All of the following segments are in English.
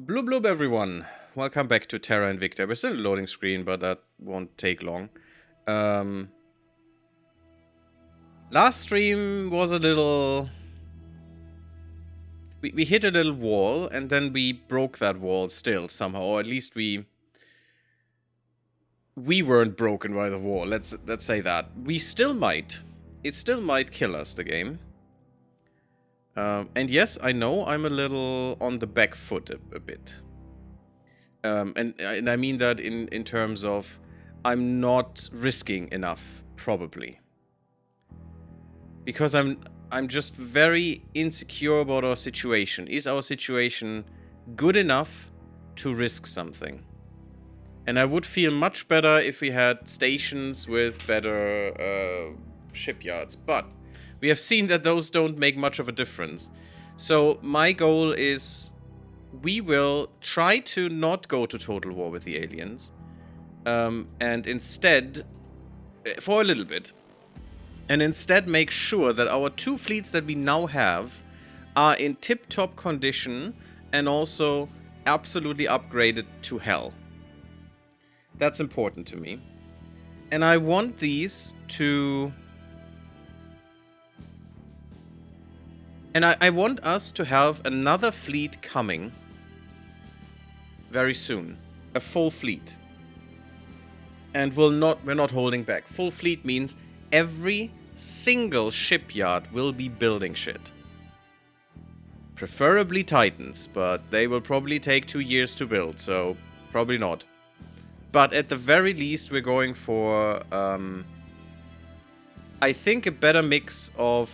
Blub blub everyone, welcome back to Terra Invicta. We're still in loading screen, but that won't take long. Last stream was a little... We hit a little wall, and then we broke that wall still somehow, or at least we weren't broken by the wall, let's say that. We still might. It still might kill us, the game. And yes, I know I'm a little on the back foot a bit. And I mean that in terms of I'm not risking enough, probably. Because I'm just very insecure about our situation. Is our situation good enough to risk something? And I would feel much better if we had stations with better shipyards. But we have seen that those don't make much of a difference. So my goal is... we will try to not go to total war with the aliens. And instead, for a little bit, and instead make sure that our two fleets that we now have are in tip-top condition and also absolutely upgraded to hell. That's important to me. And I want these to... and I want us to have another fleet coming very soon. A full fleet. And we're not holding back. Full fleet means every single shipyard will be building shit. Preferably Titans, but they will probably take 2 years to build, so probably not. But at the very least, we're going for, I think, a better mix of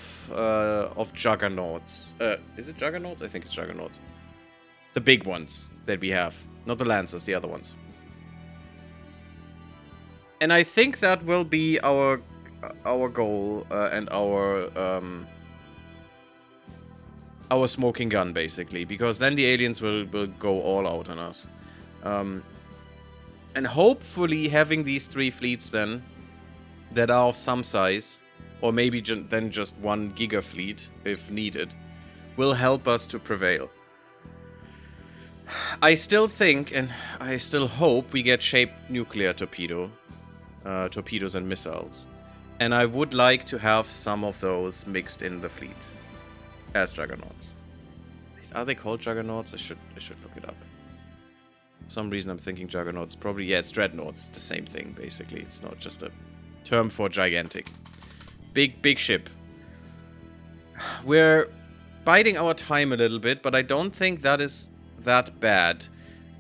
juggernauts. Is it juggernauts? I think it's juggernauts. The big ones that we have. Not the Lancers, the other ones. And I think that will be our goal and our smoking gun, basically. Because then the aliens will go all out on us. And hopefully having these 3 fleets then that are of some size, or maybe then just 1 giga fleet if needed, will help us to prevail. I still think, and I still hope, we get shaped nuclear torpedoes and missiles. And I would like to have some of those mixed in the fleet as juggernauts. Are they called juggernauts? I should look it up. For some reason I'm thinking juggernauts. Probably, yeah, it's dreadnoughts. It's the same thing, basically. It's not just a term for gigantic. Big ship. We're biding our time a little bit, but I don't think that is that bad.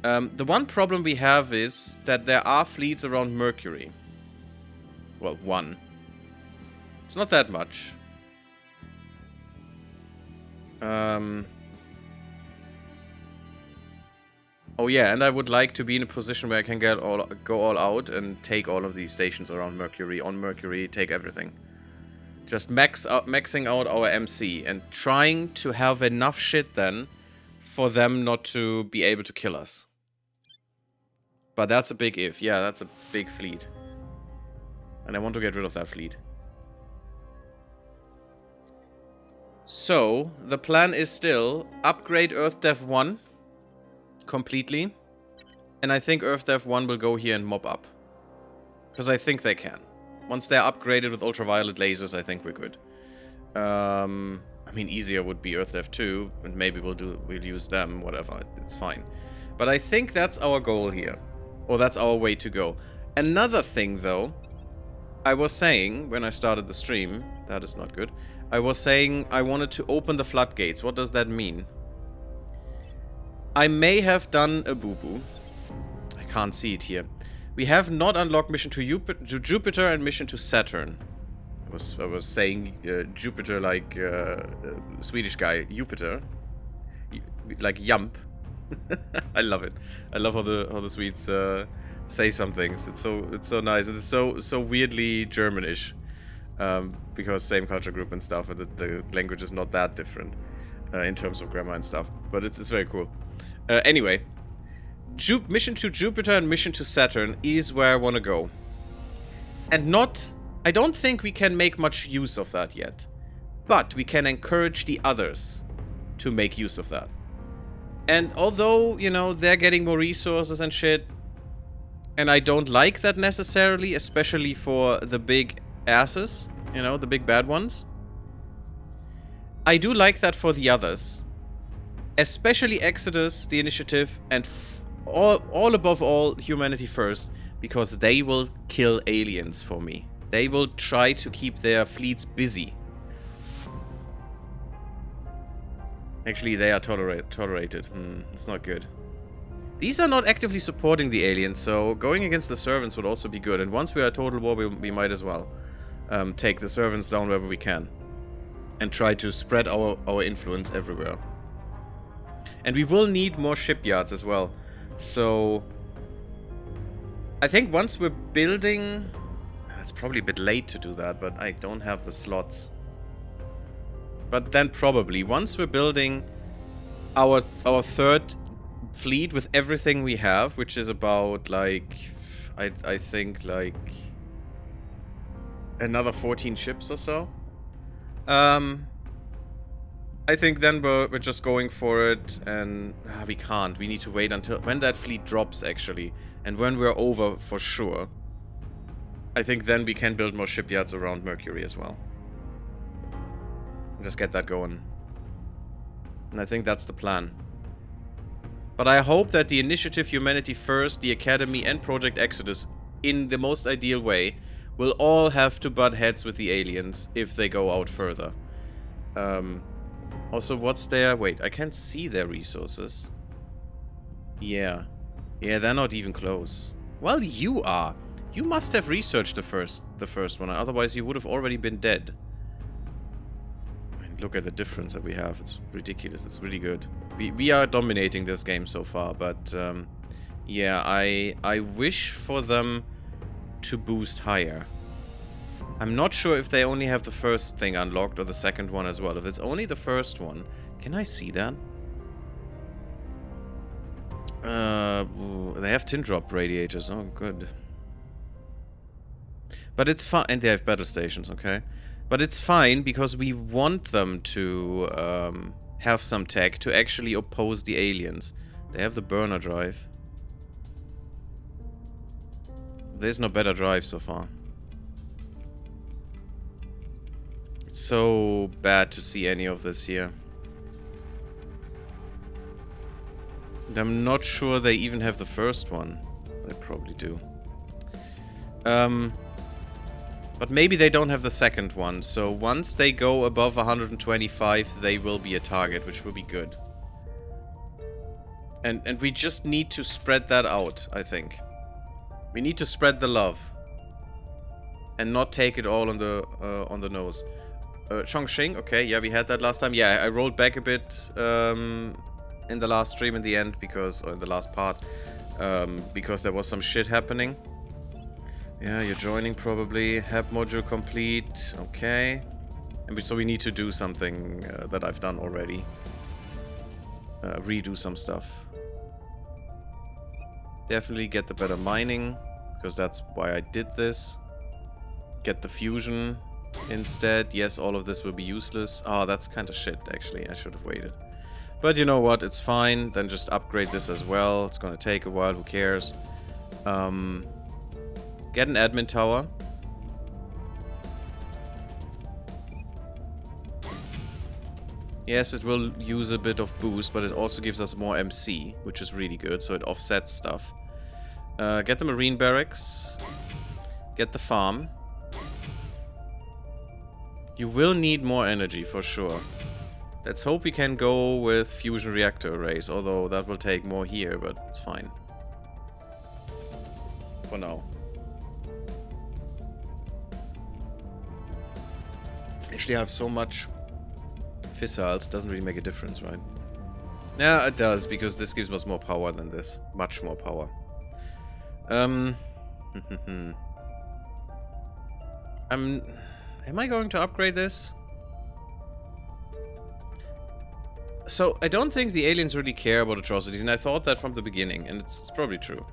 The one problem we have is that there are fleets around Mercury. Well, 1. It's not that much. Oh yeah, and I would like to be in a position where I can go all out and take all of these stations around Mercury, on Mercury, take everything. Just maxing out our MC and trying to have enough shit then for them not to be able to kill us. But that's a big if. Yeah, that's a big fleet. And I want to get rid of that fleet. So, the plan is still upgrade Earth Dev 1 completely. And I think Earth Dev 1 will go here and mop up. Because I think they can. Once they're upgraded with ultraviolet lasers, I think we're good. I mean, easier would be Earth Dev 2, and maybe we'll use them, whatever, it's fine. But I think that's our goal here. Or that's our way to go. Another thing, though, I was saying when I started the stream, that is not good, I was saying I wanted to open the floodgates. What does that mean? I may have done a boo-boo. I can't see it here. We have not unlocked mission to Jupiter and mission to Saturn. I was saying Jupiter like Swedish guy. Jupiter. Like Jump. I love it. I love how the Swedes say some things. It's so nice. And it's so weirdly Germanish. Because same culture group and stuff, and the language is not that different in terms of grammar and stuff. But it's very cool. Anyway, mission to Jupiter and mission to Saturn is where I want to go. And I don't think we can make much use of that yet. But we can encourage the others to make use of that. And although, you know, they're getting more resources and shit, and I don't like that necessarily, especially for the big asses, you know, the big bad ones, I do like that for the others. Especially Exodus, the Initiative, and all above all, Humanity First, because they will kill aliens for me. They will try to keep their fleets busy. Actually, they are tolerated. It's not good. These are not actively supporting the aliens, so going against the servants would also be good. And once we are at total war, we might as well take the servants down wherever we can. And try to spread our influence everywhere. And we will need more shipyards as well. So I think once we're building... It's probably a bit late to do that, but I don't have the slots. But then probably, once we're building our third fleet with everything we have, which is about, like, I think, like, another 14 ships or so. I think then we're just going for it, and we can't. We need to wait until when that fleet drops, actually, and when we're over for sure. I think then we can build more shipyards around Mercury as well. Just get that going. And I think that's the plan. But I hope that the Initiative, Humanity First, the Academy, and Project Exodus, in the most ideal way, will all have to butt heads with the aliens if they go out further. Also, what's their... Wait, I can't see their resources. Yeah. Yeah, they're not even close. Well, you are. You must have researched the first one, otherwise you would have already been dead. Look at the difference that we have. It's ridiculous. It's really good. We are dominating this game so far, but yeah, I wish for them to boost higher. I'm not sure if they only have the first thing unlocked or the second one as well. If it's only the first one, can I see that? They have tin drop radiators. Oh, good. But it's fine. And they have battle stations, okay? But it's fine because we want them to have some tech to actually oppose the aliens. They have the burner drive. There's no better drive so far. It's so bad to see any of this here. I'm not sure they even have the first one. They probably do. But maybe they don't have the second one, so once they go above 125, they will be a target, which will be good. And we just need to spread that out, I think. We need to spread the love. And not take it all on the nose. Chongqing, okay, yeah, we had that last time. Yeah, I rolled back a bit in the last stream in the end, because, or in the last part, because there was some shit happening. Yeah, you're joining probably. Hab module complete. Okay. And so we need to do something that I've done already. Redo some stuff. Definitely get the better mining, because that's why I did this. Get the fusion instead. Yes, all of this will be useless. Oh, that's kind of shit, actually. I should have waited. But you know what? It's fine. Then just upgrade this as well. It's going to take a while. Who cares? Get an admin tower. Yes, it will use a bit of boost, but it also gives us more MC, which is really good, so it offsets stuff. Get the marine barracks. Get the farm. You will need more energy, for sure. Let's hope we can go with fusion reactor arrays, although that will take more here, but it's fine. For now. Actually, I have so much fissiles, doesn't really make a difference, right? Yeah, it does, because this gives us more power than this. Much more power. Am I going to upgrade this? So, I don't think the aliens really care about atrocities, and I thought that from the beginning, and it's probably true.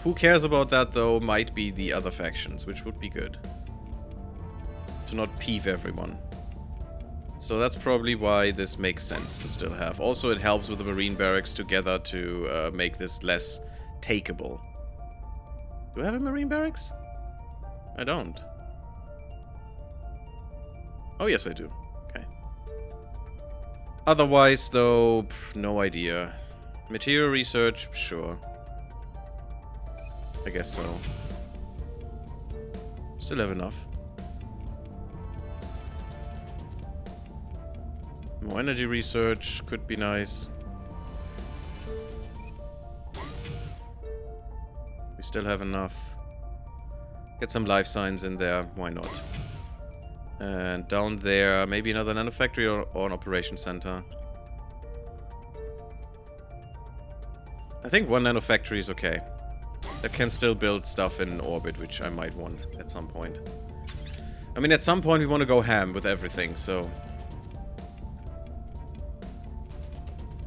Who cares about that, though, might be the other factions, which would be good. To not peeve everyone. So that's probably why this makes sense to still have. Also, it helps with the Marine barracks together to make this less takeable. Do I have a Marine barracks? I don't. Oh, yes, I do. Okay. Otherwise, though, no idea. Material research, sure. I guess so. Still have enough. More energy research could be nice. We still have enough. Get some life signs in there, why not? And down there, maybe another nanofactory or an operation center. I think one nanofactory is okay. That can still build stuff in orbit, which I might want at some point. I mean, at some point we want to go ham with everything, so...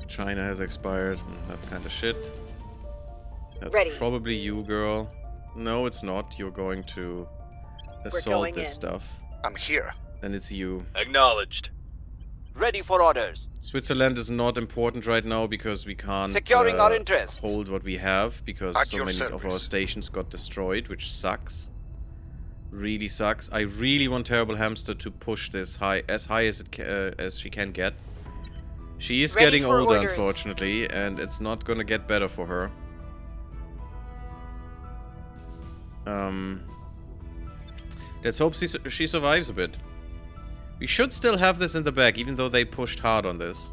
China has expired. That's kind of shit. That's Ready. Probably you, girl. No, it's not. You're going to assault this stuff. I'm here. Then it's you. Acknowledged. Ready for orders. Switzerland is not important right now because we can't Securing our interests. hold what we have because At so your many of service. our stations got destroyed, which sucks. Really sucks. I really want Terrible Hamster to push this high as she can get. She is Ready getting for older, orders. unfortunately, and it's not gonna get better for her. Let's hope she survives a bit. We should still have this in the bag, even though they pushed hard on this.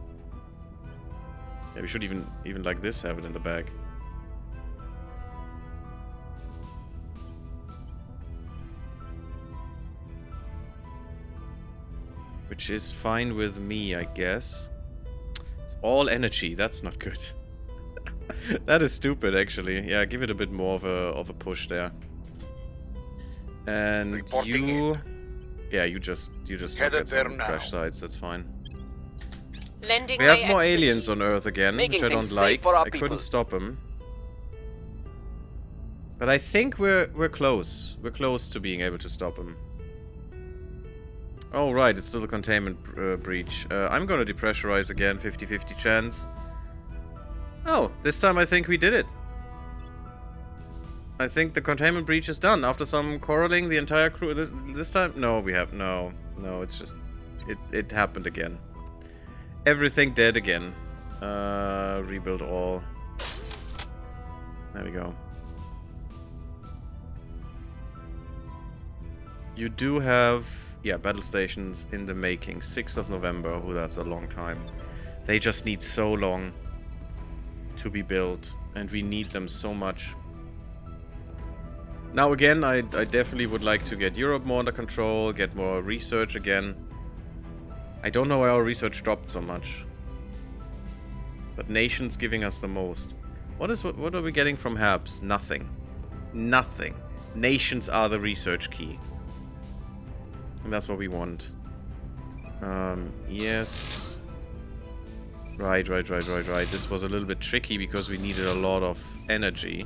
Yeah, we should even like this have it in the bag. Which is fine with me, I guess. It's all energy. That's not good. That is stupid, actually. Yeah, give it a bit more of a push there. And Reporting you... Yeah, you just Headed get there some now. crash sites. That's fine. Lending We have my more expertise. aliens on Earth again, Making which I things don't safe like. for our I couldn't people. stop them. But I think we're close. We're close to being able to stop them. Oh, right. It's still a containment breach. I'm going to depressurize again. 50-50 chance. Oh, this time I think we did it. I think the containment breach is done. After some quarreling, the entire crew... This time? No, we have... No, it's just... It happened again. Everything dead again. Rebuild all. There we go. You do have... Yeah, battle stations in the making. 6th of November. Oh, that's a long time. They just need so long to be built. And we need them so much. Now again, I definitely would like to get Europe more under control, get more research again. I don't know why our research dropped so much. But nation's giving us the most. What are we getting from Habs? Nothing. Nothing. Nations are the research key. And that's what we want. Yes. Right. This was a little bit tricky because we needed a lot of energy.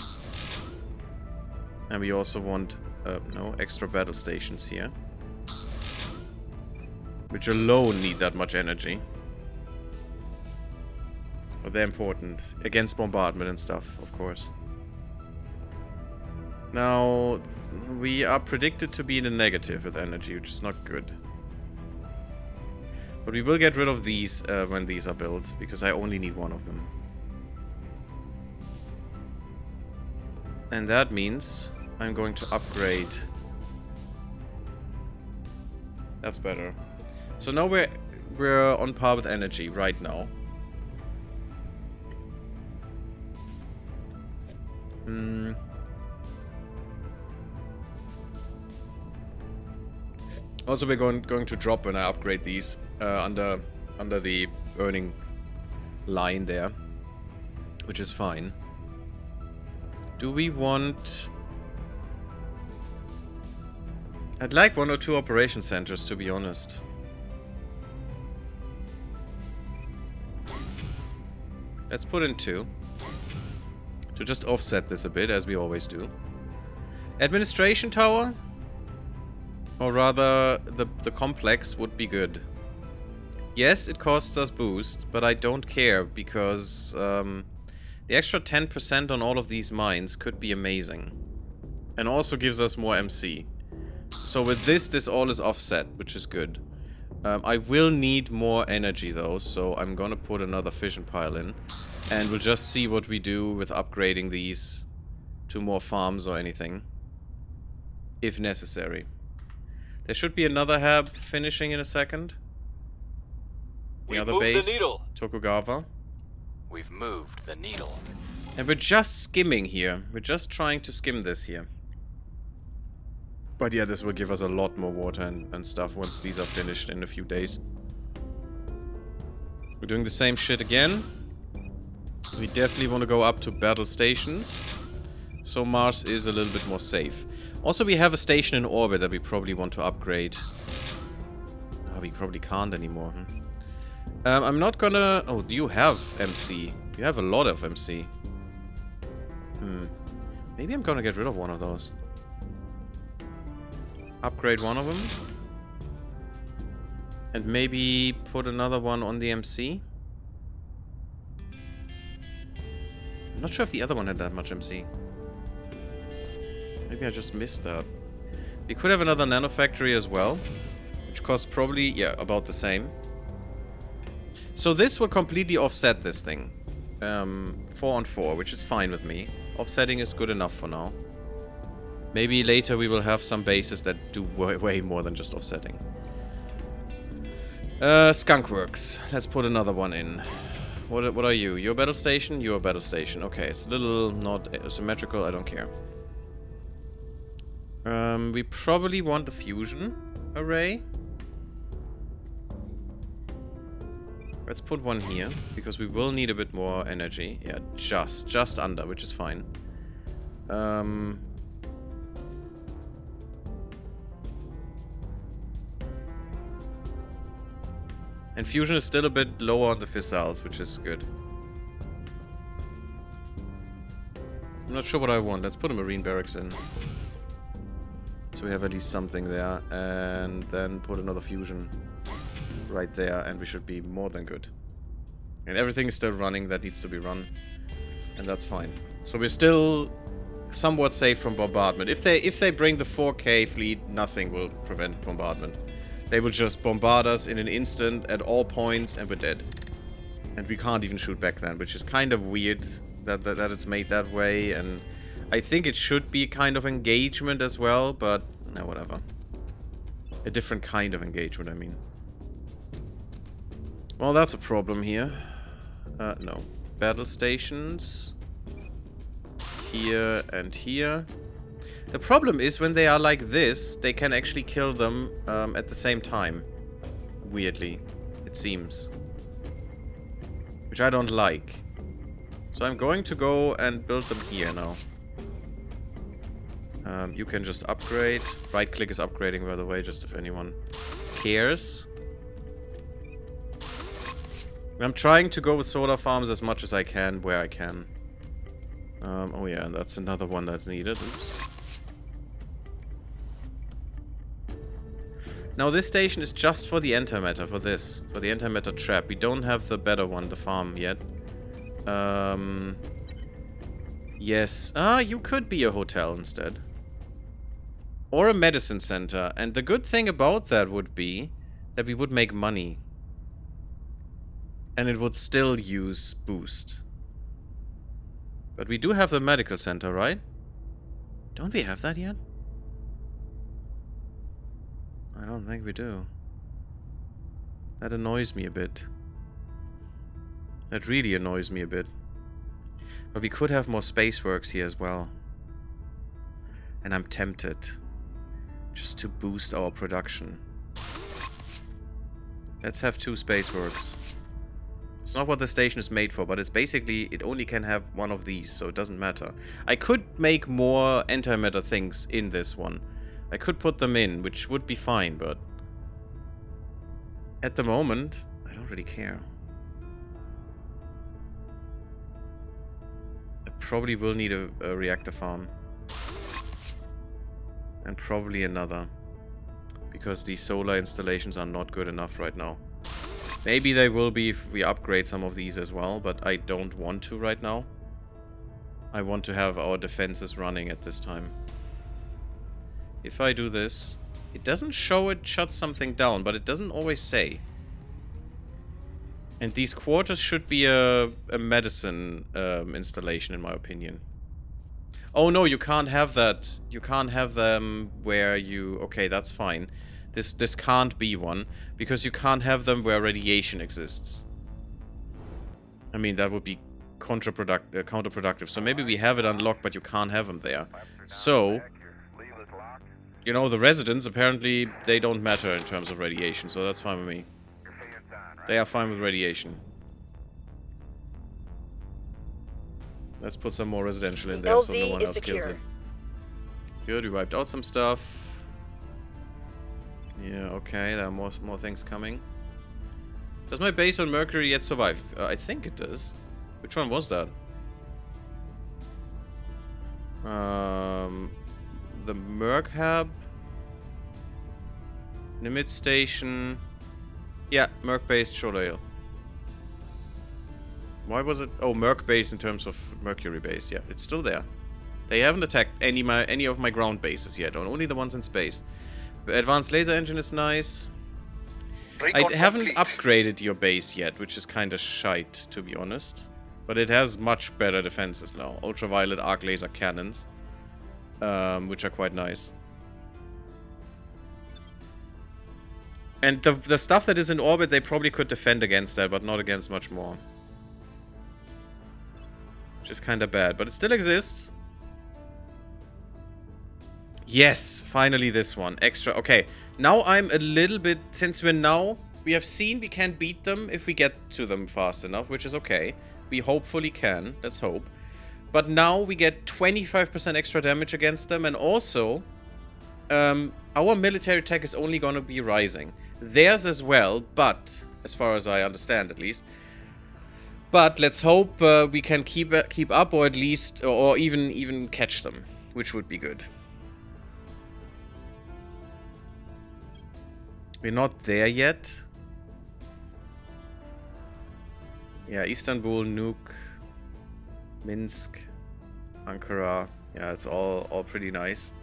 And we also want, no, extra battle stations here. Which alone need that much energy. But they're important. Against bombardment and stuff, of course. Now, we are predicted to be in the negative with energy, which is not good. But we will get rid of these when these are built, because I only need one of them. And that means I'm going to upgrade. That's better. So now we're on par with energy right now. Also, we're going to drop when I upgrade these under the earning line there, which is fine. Do we want... I'd like 1 or 2 operation centers, to be honest. Let's put in 2. To just offset this a bit, as we always do. Administration tower? Or rather, the complex would be good. Yes, it costs us boost, but I don't care because the extra 10% on all of these mines could be amazing. And also gives us more MC. So with this all is offset, which is good. I will need more energy though, so I'm gonna put another fission pile in. And we'll just see what we do with upgrading these to more farms or anything. If necessary. There should be another hab finishing in a second. The We've other moved the base, needle. Tokugawa. We've moved the needle. And we're just skimming here. We're just trying to skim this here. But yeah, this will give us a lot more water and stuff once these are finished in a few days. We're doing the same shit again. We definitely want to go up to battle stations. So Mars is a little bit more safe. Also, we have a station in orbit that we probably want to upgrade. Oh, we probably can't anymore. I'm not gonna... Oh, do you have MC? You have a lot of MC. Maybe I'm gonna get rid of one of those. Upgrade one of them. And maybe put another one on the MC. I'm not sure if the other one had that much MC. Maybe I just missed that. We could have another nano factory as well. Which costs probably, yeah, about the same. So this will completely offset this thing. 4 on 4, which is fine with me. Offsetting is good enough for now. Maybe later we will have some bases that do way more than just offsetting. Skunkworks. Let's put another one in. What are you? You're a battle station? You're a battle station. Okay, it's a little not symmetrical. I don't care. We probably want the fusion array. Let's put one here, because we will need a bit more energy. Yeah, just under, which is fine. And fusion is still a bit lower on the fissiles, which is good. I'm not sure what I want. Let's put a marine barracks in. So we have at least something there. And then put another fusion right there, and we should be more than good. And everything is still running that needs to be run. And that's fine. So we're still somewhat safe from bombardment. If they bring the 4K fleet, nothing will prevent bombardment. They will just bombard us in an instant at all points, and we're dead. And we can't even shoot back then, which is kind of weird that it's made that way. And I think it should be kind of engagement as well, but no, whatever. A different kind of engagement, I mean. Well, that's a problem here. No. Battle stations. Here and here. The problem is when they are like this, they can actually kill them at the same time. Weirdly, it seems. Which I don't like. So I'm going to go and build them here now. You can just upgrade. Right click is upgrading, by the way, just if anyone cares. I'm trying to go with solar farms as much as I can, where I can. Oh yeah, and that's another one that's needed. Oops. Now this station is just for the antimatter, for the antimatter trap. We don't have the better one, the farm, yet. Yes. You could be a hotel instead. Or a medicine center. And the good thing about that would be that we would make money. And it would still use boost. But we do have the medical center, right? Don't we have that yet? I don't think we do. That annoys me a bit. That really annoys me a bit. But we could have more spaceworks here as well. And I'm tempted. Just to boost our production. Let's have 2 spaceworks. It's not what the station is made for, but it's basically, it only can have one of these, so it doesn't matter. I could make more antimatter things in this one. I could put them in, which would be fine, but at the moment, I don't really care. I probably will need a reactor farm. And probably another. Because these solar installations are not good enough right now. Maybe they will be if we upgrade some of these as well, but I don't want to right now. I want to have our defenses running at this time. If I do this, it doesn't show it shuts something down, but it doesn't always say. And these quarters should be a medicine installation, in my opinion. Oh no, you can't have that. You can't have them where you... Okay, that's fine. This can't be one, because you can't have them where radiation exists. I mean, that would be counterproductive. So maybe we have it unlocked, but you can't have them there. So, you know, the residents, apparently, they don't matter in terms of radiation, so that's fine with me. They are fine with radiation. Let's put some more residential in there so no one else kills it. Good, we wiped out some stuff. Yeah, okay, there are more things coming. Does my base on Mercury yet survive? I think it does. Which one was that? The Merc Hub. Nimitz Station. Yeah, Merc Base, Shodale. Why was it? Oh, Merc Base in terms of Mercury Base. Yeah, it's still there. They haven't attacked any of my ground bases yet, only the ones in space. The advanced laser engine is nice. I haven't upgraded your base yet, which is kind of shite, to be honest. But it has much better defenses now. Ultraviolet arc laser cannons. Which are quite nice. And the stuff that is in orbit, they probably could defend against that, but not against much more. Which is kind of bad, but it still exists. Yes, finally this one. Extra. Okay, now I'm a little bit... Since we have seen we can beat them if we get to them fast enough, which is okay. We hopefully can. Let's hope. But now we get 25% extra damage against them, and also... our military tech is only going to be rising. Theirs as well, but... As far as I understand, at least. But let's hope we can keep up, or at least... Or even catch them. Which would be good. We're not there yet. Yeah, Istanbul, Nuuk, Minsk, Ankara. Yeah, it's all pretty nice.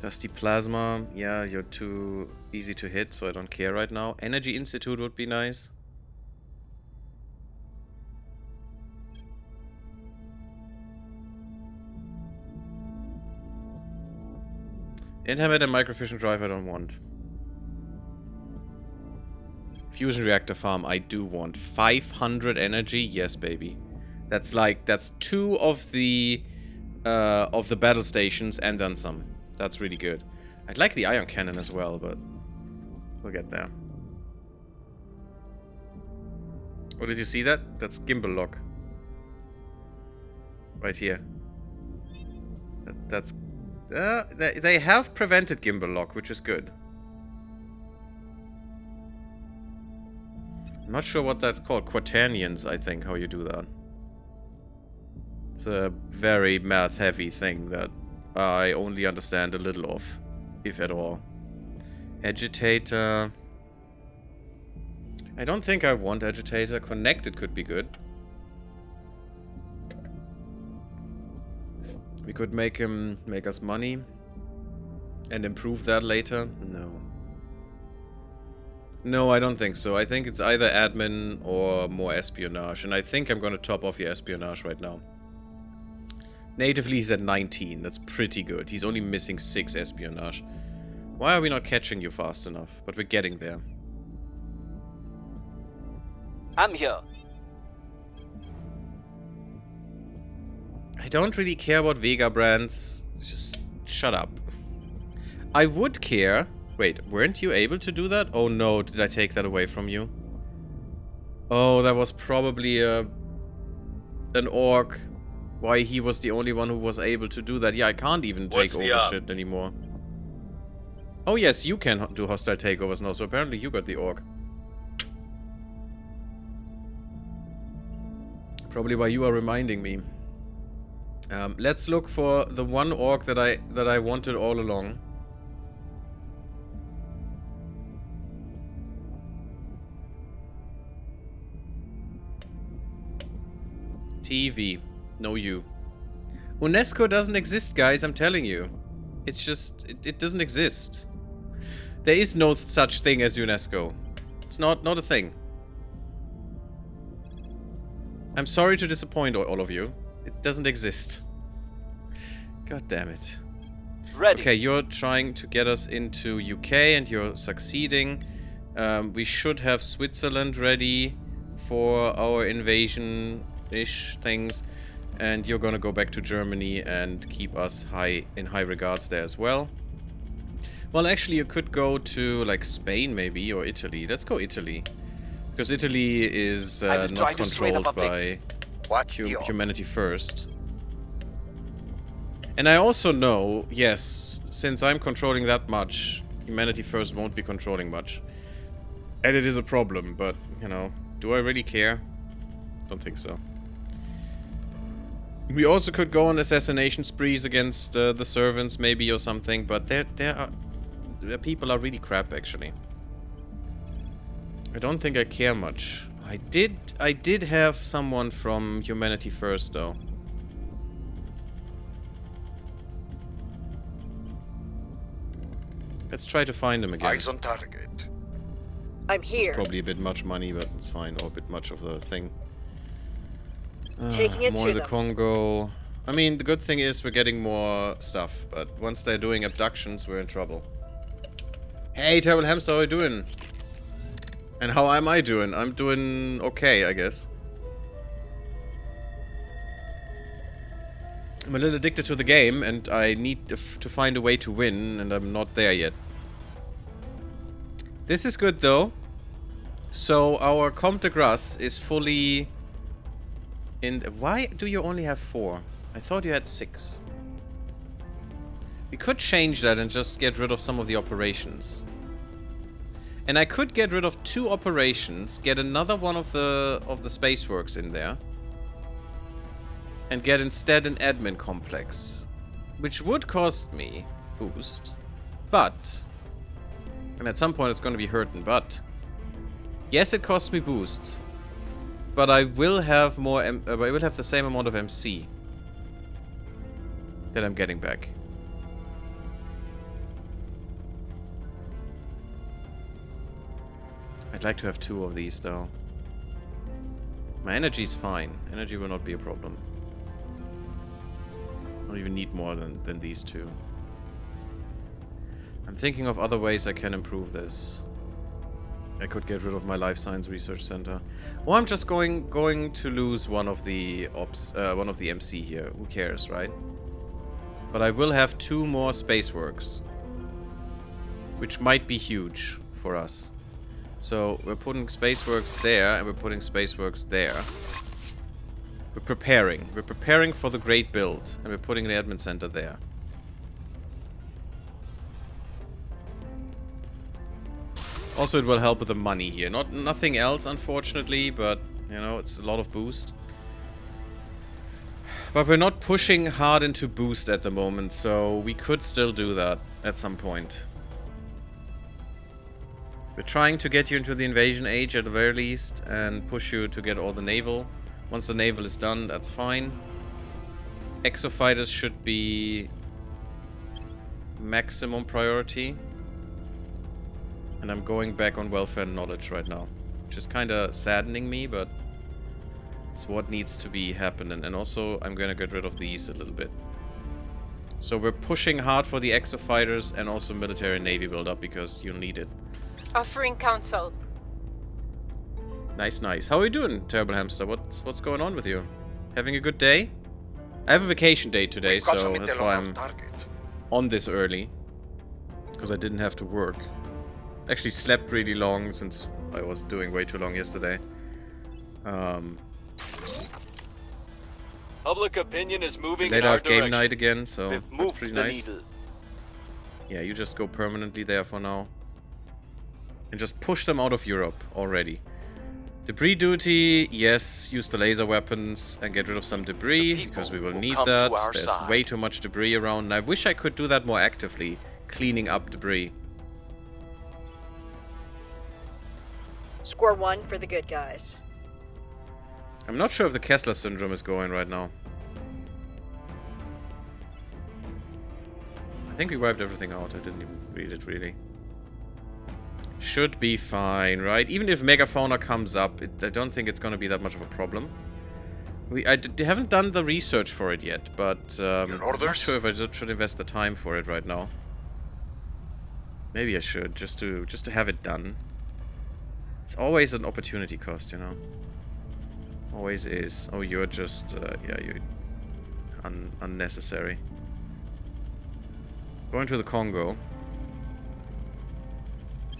Dusty Plasma. Yeah, you're too easy to hit, so I don't care right now. Energy Institute would be nice. Internet and microfusion drive I don't want. Fusion reactor farm I do want. 500 energy, yes baby. That's 2 of the battle stations and then some. That's really good. I'd like the ion cannon as well, but we'll get there. Oh, did you see that? That's gimbal lock. Right here. That's... they have prevented gimbal lock, which is good. I'm not sure what that's called. Quaternions, I think, how you do that. It's a very math-heavy thing that I only understand a little of, if at all. Agitator. I don't think I want Agitator. Connected could be good. We could make us money and improve that later. No. No, I don't think so. I think it's either admin or more espionage. And I think I'm going to top off your espionage right now. Natively, he's at 19. That's pretty good. He's only missing 6 espionage. Why are we not catching you fast enough? But we're getting there. I'm here. I don't really care about Vega brands. Just shut up. I would care... Wait, weren't you able to do that? Oh no, did I take that away from you? Oh, that was probably an orc. Why he was the only one who was able to do that. Yeah, I can't even take over shit anymore. Oh yes, you can do hostile takeovers now, so apparently you got the orc. Probably why you are reminding me. Let's look for the one orc that I wanted all along. TV. No you. UNESCO doesn't exist, guys, I'm telling you. It's just... It doesn't exist. There is no such thing as UNESCO. It's not a thing. I'm sorry to disappoint all of you. It doesn't exist. God damn it. Ready. Okay, you're trying to get us into UK and you're succeeding. We should have Switzerland ready for our invasion-ish things. And you're gonna go back to Germany and keep us in high regards there as well. Well, actually, you could go to, like, Spain, maybe, or Italy. Let's go Italy. Because Italy is not controlled by Humanity First. And I also know, yes, since I'm controlling that much, Humanity First won't be controlling much. And it is a problem, but, you know, do I really care? Don't think so. We also could go on assassination sprees against the servants, maybe, or something, but the people are really crap, actually. I don't think I care much. I did have someone from Humanity First, though. Let's try to find him again. Eyes on target. I'm here. Probably a bit much money, but it's fine. Or a bit much of the thing. Taking it more to in the them. Congo. I mean, the good thing is we're getting more stuff, but once they're doing abductions, we're in trouble. Hey, Terrible Hamster, how are you doing? And how am I doing? I'm doing okay, I guess. I'm a little addicted to the game, and I need to find a way to win, and I'm not there yet. This is good, though. So, our Comte de Grasse is fully... Why do you only have 4? I thought you had 6. We could change that and just get rid of some of the operations. And I could get rid of 2 operations, get another one of the spaceworks in there, and get instead an admin complex, which would cost me boost, but, and at some point it's going to be hurting, but yes, it costs me boosts, but I will have more. I will have the same amount of MC that I'm getting back. I'd like to have 2 of these, though. My energy's fine. Energy will not be a problem. I don't even need more than these 2. I'm thinking of other ways I can improve this. I could get rid of my Life Science Research Center. Or I'm just going to lose one of the MC here. Who cares, right? But I will have 2 more spaceworks, which might be huge for us. So we're putting spaceworks there, and we're putting spaceworks there. We're preparing. We're preparing for the great build, and we're putting the admin center there. Also, it will help with the money here. Nothing else, unfortunately, but, you know, it's a lot of boost. But we're not pushing hard into boost at the moment, so we could still do that at some point. We're trying to get you into the invasion age at the very least, and push you to get all the naval. Once the naval is done, that's fine. Exofighters should be maximum priority. And I'm going back on welfare and knowledge right now, which is kind of saddening me, but it's what needs to be happening. And also, I'm going to get rid of these a little bit. So we're pushing hard for the exofighters and also military and navy build-up because you'll need it. Offering counsel. Nice, nice. How are you doing, Terrible Hamster? What's going on with you? Having a good day? I have a vacation day today, so that's why I'm on this early. Because I didn't have to work. Actually slept really long since I was doing way too long yesterday. Public opinion is moving Later in our have game direction. night again, so We've that's moved pretty the nice. needle. Yeah, you just go permanently there for now. And just push them out of Europe already. Debris duty, yes, use the laser weapons and get rid of some debris, because we will need come that. to our There's side. way too much debris around, and I wish I could do that more actively, cleaning up debris. Score 1 for the good guys. I'm not sure if the Kessler syndrome is going right now. I think we wiped everything out. I didn't even read it, really. Should be fine, right? Even if Megafauna comes up, I don't think it's going to be that much of a problem. I haven't done the research for it yet, but I'm not sure if I should invest the time for it right now. Maybe I should, just to have it done. It's always an opportunity cost, you know. Always is. Oh, you're just yeah, you're unnecessary. Going to the Congo.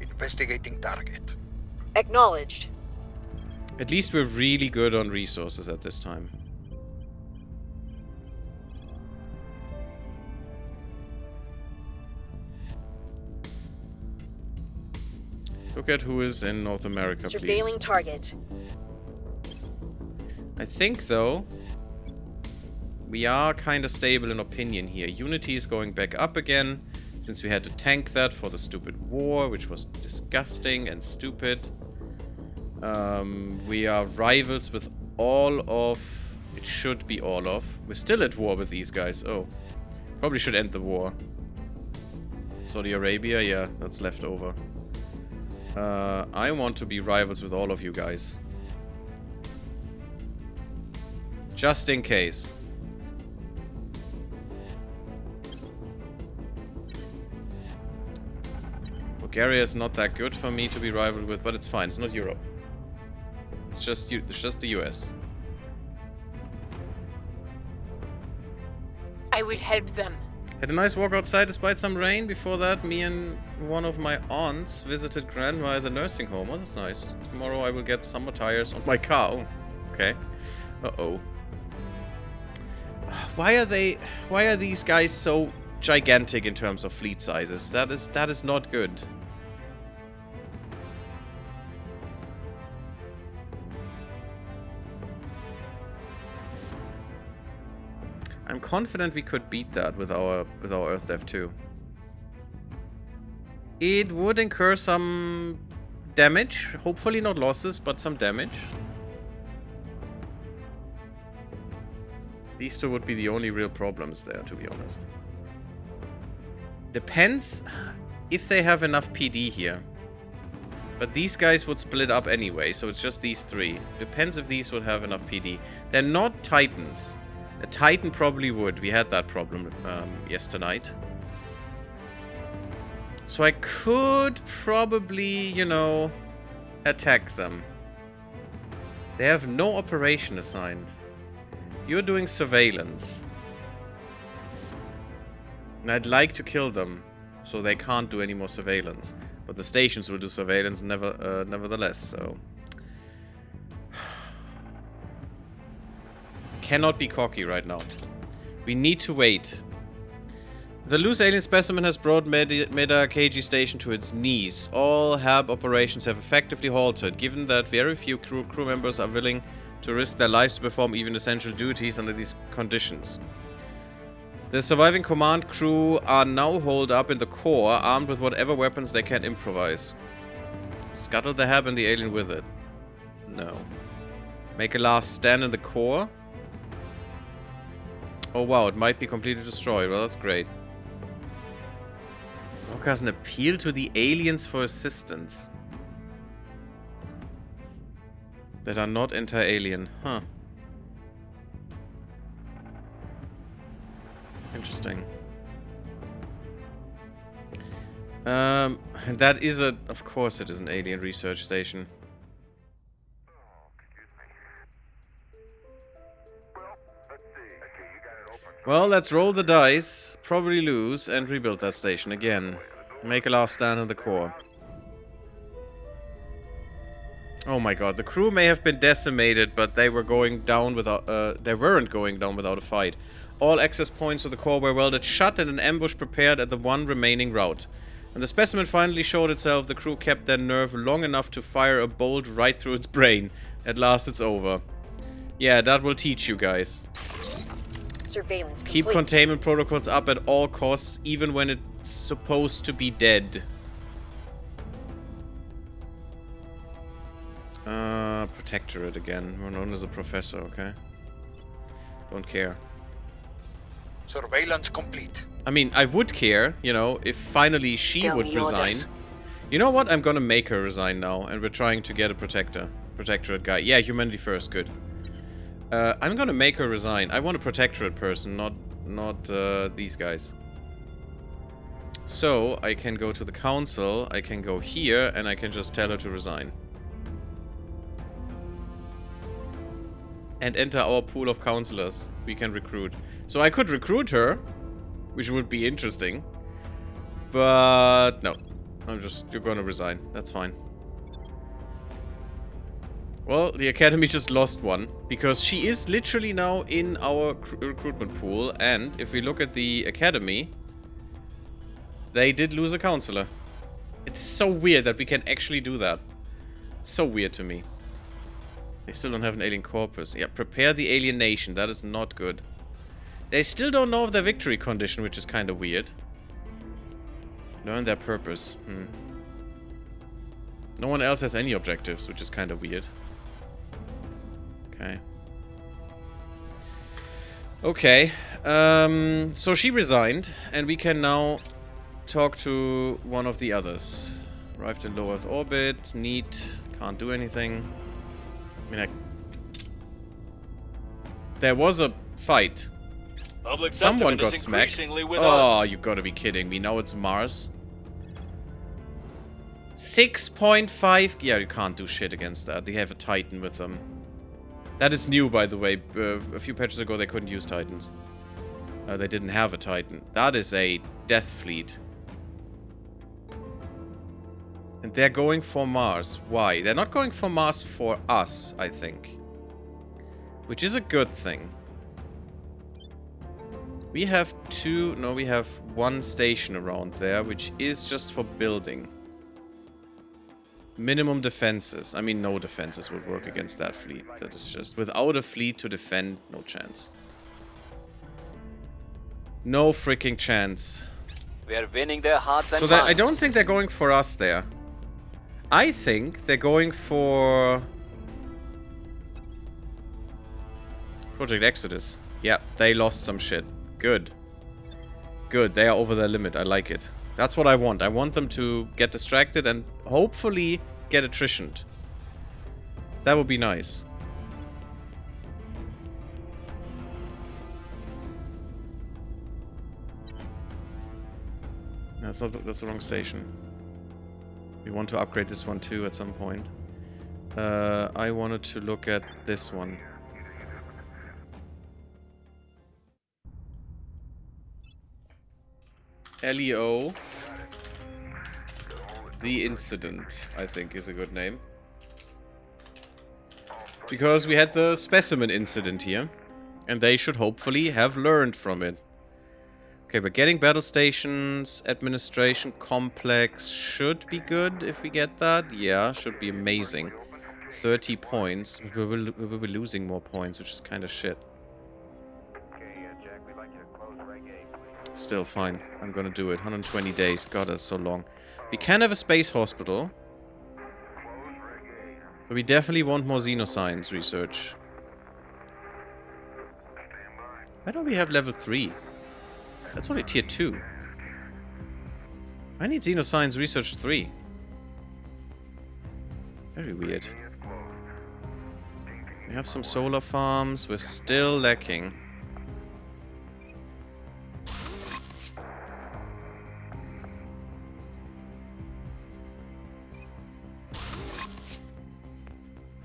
Investigating target. Acknowledged. At least we're really good on resources at this time. Look at who is in North America, Surveilling please. target. I think, though, we are kind of stable in opinion here. Unity is going back up again, since we had to tank that for the stupid war, which was disgusting and stupid. We are rivals with all of... It should be all of. We're still at war with these guys. Oh. Probably should end the war. Saudi Arabia, yeah, that's left over. I want to be rivals with all of you guys. Just in case. Bulgaria is not that good for me to be rivaled with, but it's fine. It's not Europe. It's just the US. I will help them. Had a nice walk outside despite some rain. Before that, me and one of my aunts visited grandma at the nursing home. Oh, that's nice. Tomorrow I will get summer tires on my car. Oh, okay. Uh-oh. Why are these guys so gigantic in terms of fleet sizes? That is not good. I'm confident we could beat that with our Earth Dev 2. It would incur some damage, hopefully not losses, but some damage. These two would be the only real problems there, to be honest. Depends if they have enough PD here. But these guys would split up anyway, so it's just these three. Depends if these would have enough PD. They're not Titans. A Titan probably would. We had that problem yesterday. So I could probably, you know, attack them. They have no operation assigned. You're doing surveillance. And I'd like to kill them, so they can't do any more surveillance. But the stations will do surveillance nevertheless, so... Cannot be cocky right now. We need to wait. The loose alien specimen has brought Meta KG station to its knees. All HAB operations have effectively halted, given that very few crew members are willing to risk their lives to perform even essential duties under these conditions. The surviving command crew are now holed up in the core, armed with whatever weapons they can improvise. Scuttle the HAB and the alien with it. No. Make a last stand in the core. Oh wow, it might be completely destroyed. Well, that's great. Walker has an appeal to the aliens for assistance. That are not anti-alien. Huh. Interesting. And that is a... Of course it is an alien research station. Well, let's roll the dice, probably lose, and rebuild that station again. Make a last stand in the core. Oh my god, the crew may have been decimated, but they were going down without... they weren't going down without a fight. All access points to the core were welded shut and an ambush prepared at the one remaining route. When the specimen finally showed itself, the crew kept their nerve long enough to fire a bolt right through its brain. At last it's over. Yeah, that will teach you guys. Surveillance Keep complete. containment protocols up at all costs, even when it's supposed to be dead. Protectorate again. We're known as a professor, okay? Don't care. Surveillance complete. I mean, I would care, you know, if finally she Tell would me resign. orders. You know what? I'm gonna make her resign now, and we're trying to get a protectorate guy. Yeah, humanity first, good. I'm gonna make her resign. I want a protectorate person, not these guys. So, I can go to the council, I can go here, and I can just tell her to resign. And enter our pool of counselors we can recruit. So I could recruit her, which would be interesting. But no. You're gonna resign. That's fine. Well, the academy just lost one. Because she is literally now in our recruitment pool. And if we look at the academy, they did lose a counselor. It's so weird that we can actually do that. So weird to me. They still don't have an alien corpus. Yeah, prepare the alienation. That is not good. They still don't know of their victory condition, which is kind of weird. Learn their purpose. No one else has any objectives, which is kind of weird. Okay. Okay. So she resigned, and we can now talk to one of the others. Arrived in low Earth orbit. Neat. Can't do anything. I mean, there was a fight. Public Someone sentiment got is smacked. increasingly with Oh, us. you gotta be kidding me. Now it's Mars. 6.5. Yeah, you can't do shit against that. They have a Titan with them. That is new, by the way. A few patches ago, they couldn't use Titans. They didn't have a Titan. That is a death fleet. And they're going for Mars. Why? They're not going for Mars for us, I think. Which is a good thing. We have we have one station around there, which is just for building. Minimum defenses. I mean, no defenses would work against that fleet. That is just, without a fleet to defend, no chance. No freaking chance. We are winning their hearts and So minds. I don't think they're going for us there. I think they're going for Project Exodus. Yeah, they lost some shit. Good. Good, they are over their limit. I like it. That's what I want. I want them to get distracted and hopefully get attritioned. That would be nice. No, that's the wrong station. We want to upgrade this one too at some point. I wanted to look at this one. LEO. The Incident, I think, is a good name. Because we had the specimen incident here. And they should hopefully have learned from it. Okay, but getting battle stations, administration complex should be good if we get that. Yeah, should be amazing. 30 points. We'll be losing more points, which is kind of shit. Still fine. I'm gonna do it. 120 days. God, that's so long. We can have a space hospital. But we definitely want more xenoscience research. Why don't we have level 3? That's only tier 2. I need xenoscience research 3. Very weird. We have some solar farms. We're still lacking.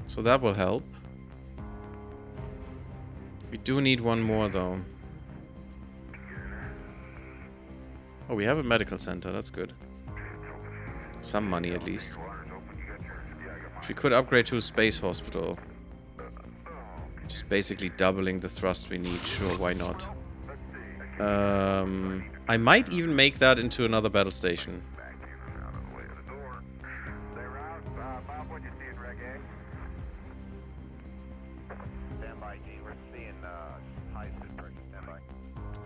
So that will help. We do need one more though. Oh, we have a medical center. That's good. Some money at least. We could upgrade to a space hospital. Just basically doubling the thrust we need. Sure, why not? I might even make that into another battle station.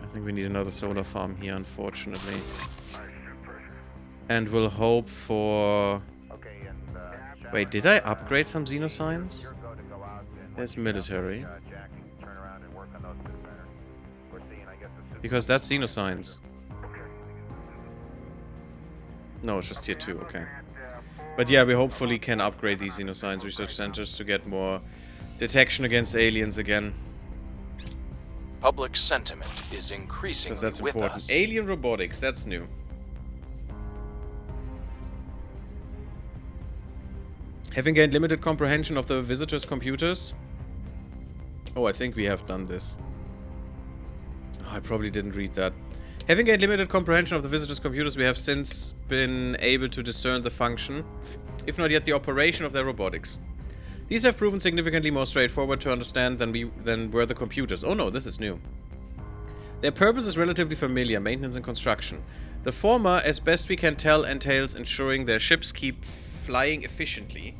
I think we need another solar farm here, unfortunately. And we'll hope for Wait, did I upgrade some xenoscience? There's military. Because that's xenoscience. No, it's just tier 2, okay. But yeah, we hopefully can upgrade these xenoscience research centers to get more detection against aliens again. Public sentiment is increasingly Because that's with important. us. Alien robotics, that's new. Having gained limited comprehension of the visitors' computers. Oh, I think we have done this. Oh, I probably didn't read that. Having gained limited comprehension of the visitors' computers, we have since been able to discern the function, if not yet the operation of their robotics. These have proven significantly more straightforward to understand than were the computers. Oh no, this is new. Their purpose is relatively familiar, maintenance and construction. The former, as best we can tell, entails ensuring their ships keep flying efficiently,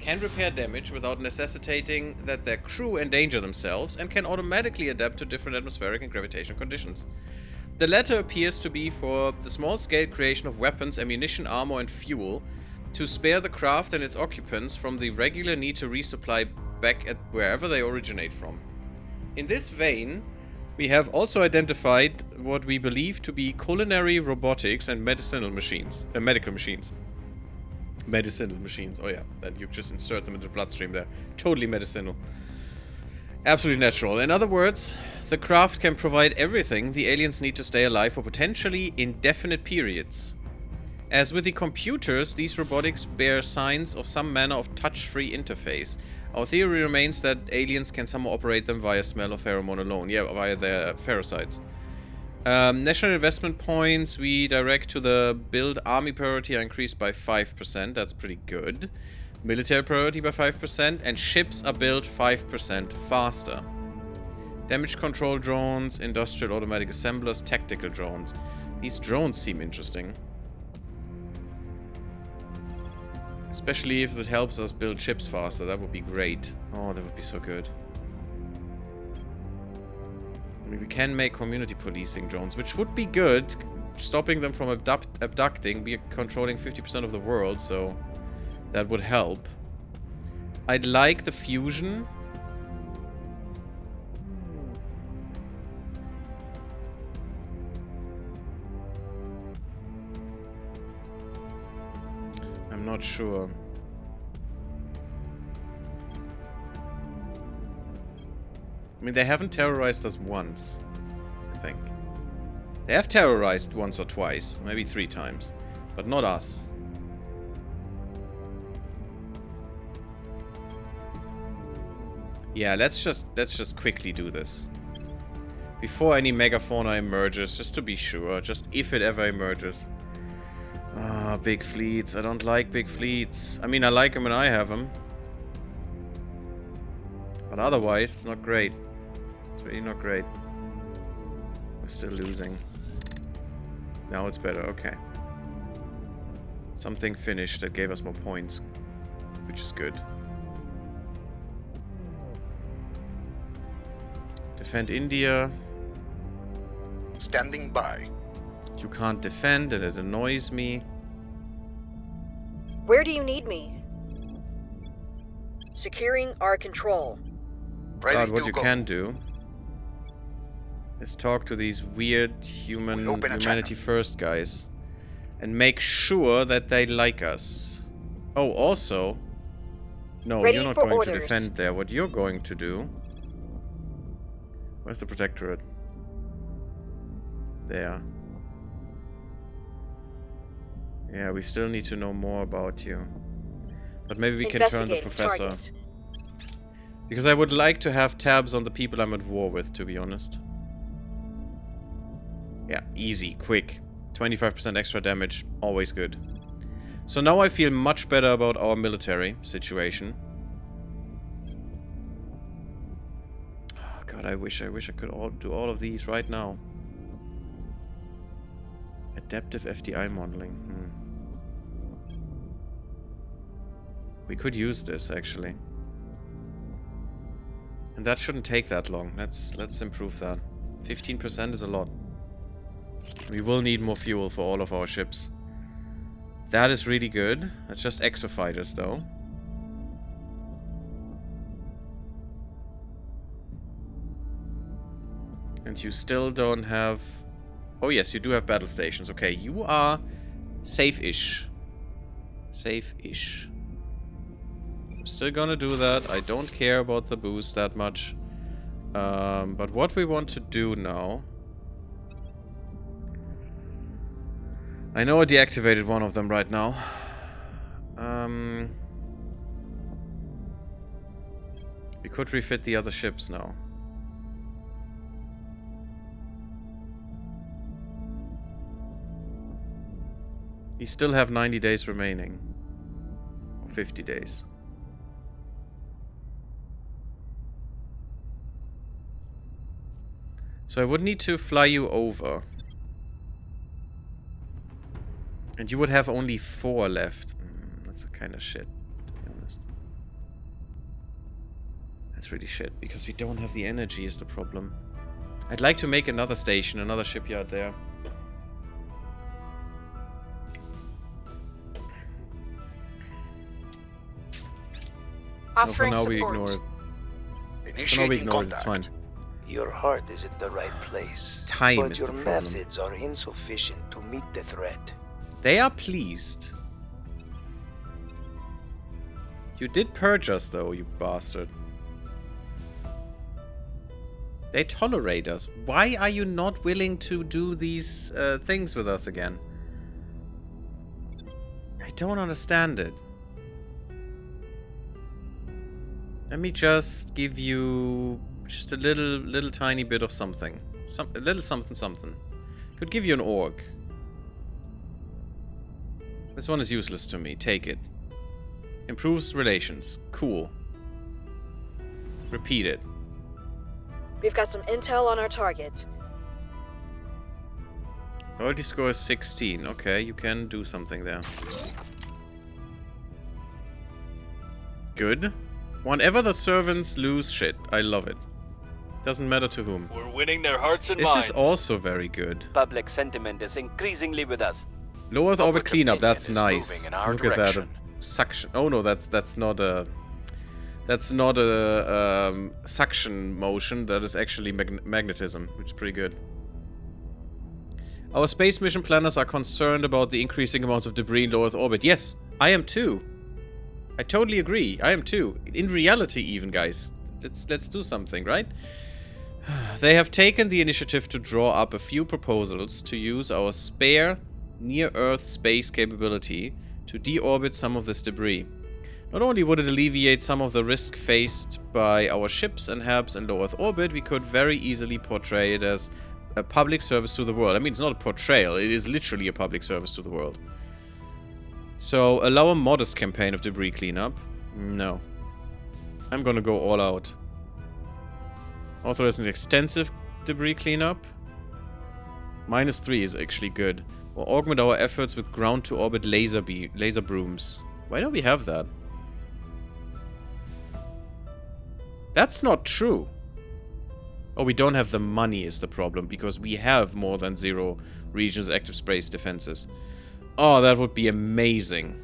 can repair damage without necessitating that their crew endanger themselves, and can automatically adapt to different atmospheric and gravitational conditions. The latter appears to be for the small-scale creation of weapons, ammunition, armor, and fuel, to spare the craft and its occupants from the regular need to resupply back at wherever they originate from. In this vein, we have also identified what we believe to be culinary robotics and medicinal machines. Medical machines. Medicinal machines, oh yeah, and you just insert them into the bloodstream there. Totally medicinal. Absolutely natural. In other words, the craft can provide everything the aliens need to stay alive for potentially indefinite periods. As with the computers, these robotics bear signs of some manner of touch-free interface. Our theory remains that aliens can somehow operate them via smell or pheromone alone. Yeah, via their ferrocytes. National investment points we direct to the build army priority are increased by 5%. That's pretty good. Military priority by 5%. And ships are built 5% faster. Damage control drones, industrial automatic assemblers, tactical drones. These drones seem interesting. Especially if it helps us build ships faster. That would be great. Oh, that would be so good. I mean, we can make community policing drones, which would be good. Stopping them from abducting. We are controlling 50% of the world, so that would help. I'd like the fusion. I'm not sure. I mean, they haven't terrorized us once, I think. They have terrorized once or twice, maybe 3 times, but not us. Yeah, let's just quickly do this. Before any megafauna emerges, just to be sure, just if it ever emerges. Ah, big fleets. I don't like big fleets. I mean, I like them when I have them. But otherwise, it's not great. It's really not great. We're still losing. Now it's better, okay. Something finished that gave us more points, which is good. Defend India. Standing by. You can't defend and it annoys me. Where do you need me? Securing our control. Ready God, what to you go. can do is talk to these weird humanity first guys and make sure that they like us. Oh, also, no, Ready you're not for going orders. to defend there. What you're going to do... Where's the protectorate? There. Yeah, we still need to know more about you. But maybe we can turn the Investigating professor. target. Because I would like to have tabs on the people I'm at war with, to be honest. Yeah, easy, quick. 25% extra damage, always good. So now I feel much better about our military situation. Oh God, I wish I could do all of these right now. Adaptive FDI modeling. We could use this, actually. And that shouldn't take that long. Let's improve that. 15% is a lot. We will need more fuel for all of our ships. That is really good. That's just exofighters, though. And you still don't have... Oh yes, you do have battle stations. Okay, you are safe-ish. Safe-ish. I'm still gonna do that. I don't care about the boost that much. But what we want to do now... I know I deactivated one of them right now. We could refit the other ships now. We still have 90 days remaining. Or 50 days. So I would need to fly you over. And you would have only 4 left. That's a kind of shit, to be honest. That's really shit, because we don't have the energy is the problem. I'd like to make another station, another shipyard there. No, for Offering now we support. ignore it. For now we Initiating ignore it, it's contact. fine. Your heart is in the right place. Time but is your the problem. methods are insufficient to meet the threat. They are pleased. You did purge us, though, you bastard. They tolerate us. Why are you not willing to do these things with us again? I don't understand it. Let me just give you just a little tiny bit of something. A little something. Could give you an org. This one is useless to me. Take it. Improves relations. Cool. Repeat it. We've got some intel on our target. Loyalty score is 16. Okay, you can do something there. Good. Whenever the servants lose shit, I love it. Doesn't matter to whom. We're winning their hearts and This minds. is also very good. Public sentiment is increasingly with us. Low Earth orbit Public cleanup. opinion That's is nice. moving in our Look at that. direction. Suction. Oh no, that's not a suction motion. That is actually magnetism, which is pretty good. Our space mission planners are concerned about the increasing amounts of debris in low Earth orbit. Yes, I am too. I totally agree. I am too. In reality, even, guys. Let's do something, right? They have taken the initiative to draw up a few proposals to use our spare near-Earth space capability to deorbit some of this debris. Not only would it alleviate some of the risk faced by our ships and HABs in low Earth orbit, we could very easily portray it as a public service to the world. I mean, it's not a portrayal, it is literally a public service to the world. So, allow a modest campaign of debris cleanup? No. I'm gonna go all out. Authorize an extensive debris cleanup? -3 is actually good. Or augment our efforts with ground-to-orbit laser brooms. Why don't we have that? That's not true. Oh, we don't have the money is the problem, because we have more than 0 regions active space defenses. Oh, that would be amazing.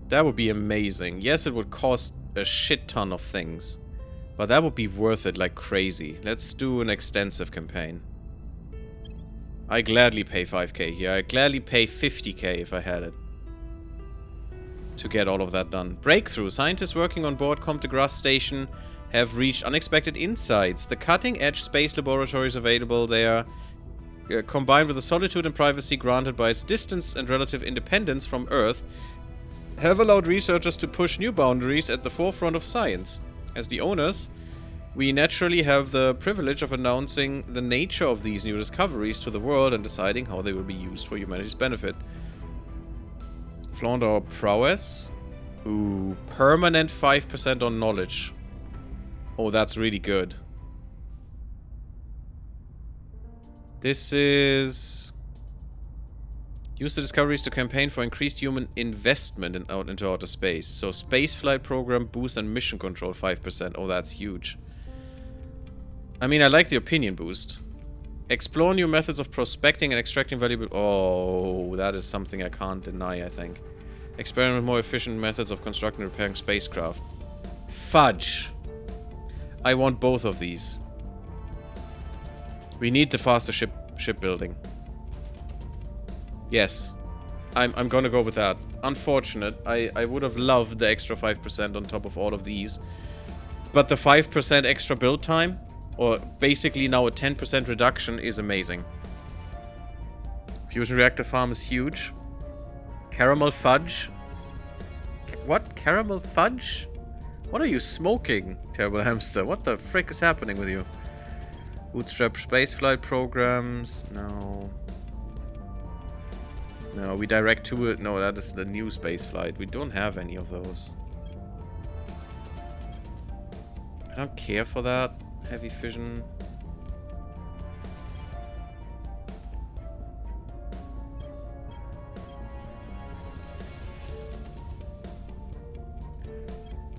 That would be amazing. Yes, it would cost a shit ton of things. But that would be worth it like crazy. Let's do an extensive campaign. I gladly pay 5k here. I gladly pay 50k if I had it. To get all of that done. Breakthrough. Scientists working on board Comte de Grasse station have reached unexpected insights. The cutting-edge space laboratories available there, combined with the solitude and privacy granted by its distance and relative independence from Earth, have allowed researchers to push new boundaries at the forefront of science. As the owners, we naturally have the privilege of announcing the nature of these new discoveries to the world and deciding how they will be used for humanity's benefit. Flaunt our prowess. Ooh, permanent 5% on knowledge. Oh, that's really good. This is... Use the discoveries to campaign for increased human investment into outer space. So, spaceflight program boost and mission control 5%. Oh, that's huge. I mean, I like the opinion boost. Explore new methods of prospecting and extracting valuable... Oh, that is something I can't deny, I think. Experiment with more efficient methods of constructing and repairing spacecraft. Fudge. I want both of these. We need the faster shipbuilding. Yes. I'm gonna go with that. Unfortunate. I would have loved the extra 5% on top of all of these. But the 5% extra build time, or basically now a 10% reduction, is amazing. Fusion reactor farm is huge. Caramel fudge. What? Caramel fudge? What are you smoking, terrible hamster? What the frick is happening with you? Bootstrap spaceflight programs. No. No, we direct to it. No, that is the new spaceflight. We don't have any of those. I don't care for that. Heavy fission.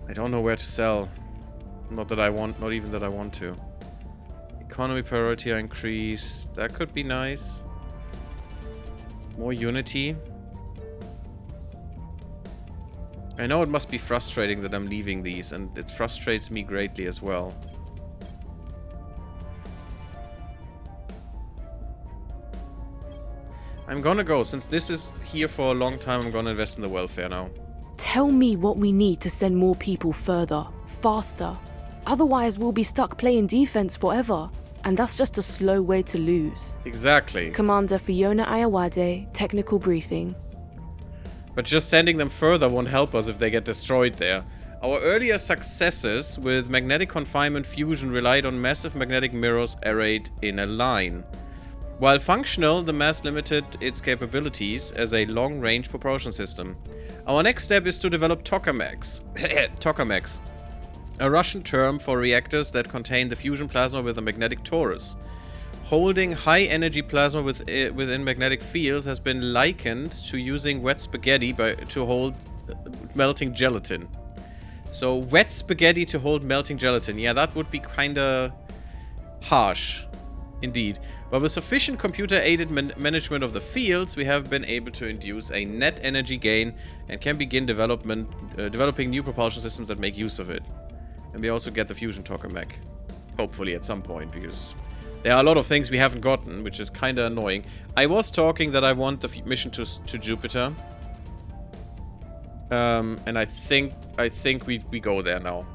I don't know where to sell. Not that I want, not even that I want to. Economy priority increased. That could be nice. More unity. I know it must be frustrating that I'm leaving these, and it frustrates me greatly as well. I'm gonna go. Since this is here for a long time, I'm gonna invest in the welfare now. Tell me what we need to send more people further, faster. Otherwise, we'll be stuck playing defense forever. And that's just a slow way to lose. Exactly. Commander Fiona Ayawade, technical briefing. But just sending them further won't help us if they get destroyed there. Our earlier successes with magnetic confinement fusion relied on massive magnetic mirrors arrayed in a line. While functional, the mass limited its capabilities as a long-range propulsion system. Our next step is to develop tokamaks. Tokamaks. A Russian term for reactors that contain the fusion plasma with a magnetic torus. Holding high-energy plasma within magnetic fields has been likened to using wet spaghetti to hold melting gelatin. So, wet spaghetti to hold melting gelatin. Yeah, that would be kinda harsh. Indeed. But with sufficient computer-aided management of the fields, we have been able to induce a net energy gain and can begin developing new propulsion systems that make use of it. And we also get the fusion tokamak. Hopefully at some point, because there are a lot of things we haven't gotten, which is kind of annoying. I was talking that I want the mission to Jupiter. And I think we go there now.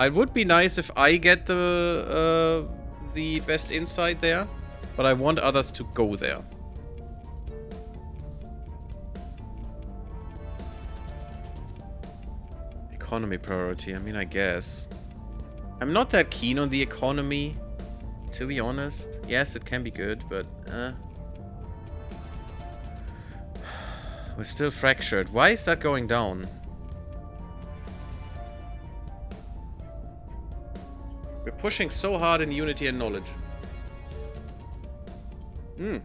It would be nice if I get the best insight there, but I want others to go there. Economy priority, I mean, I guess. I'm not that keen on the economy, to be honest. Yes, it can be good, but we're still fractured. Why is that going down? We're pushing so hard in unity and knowledge. We're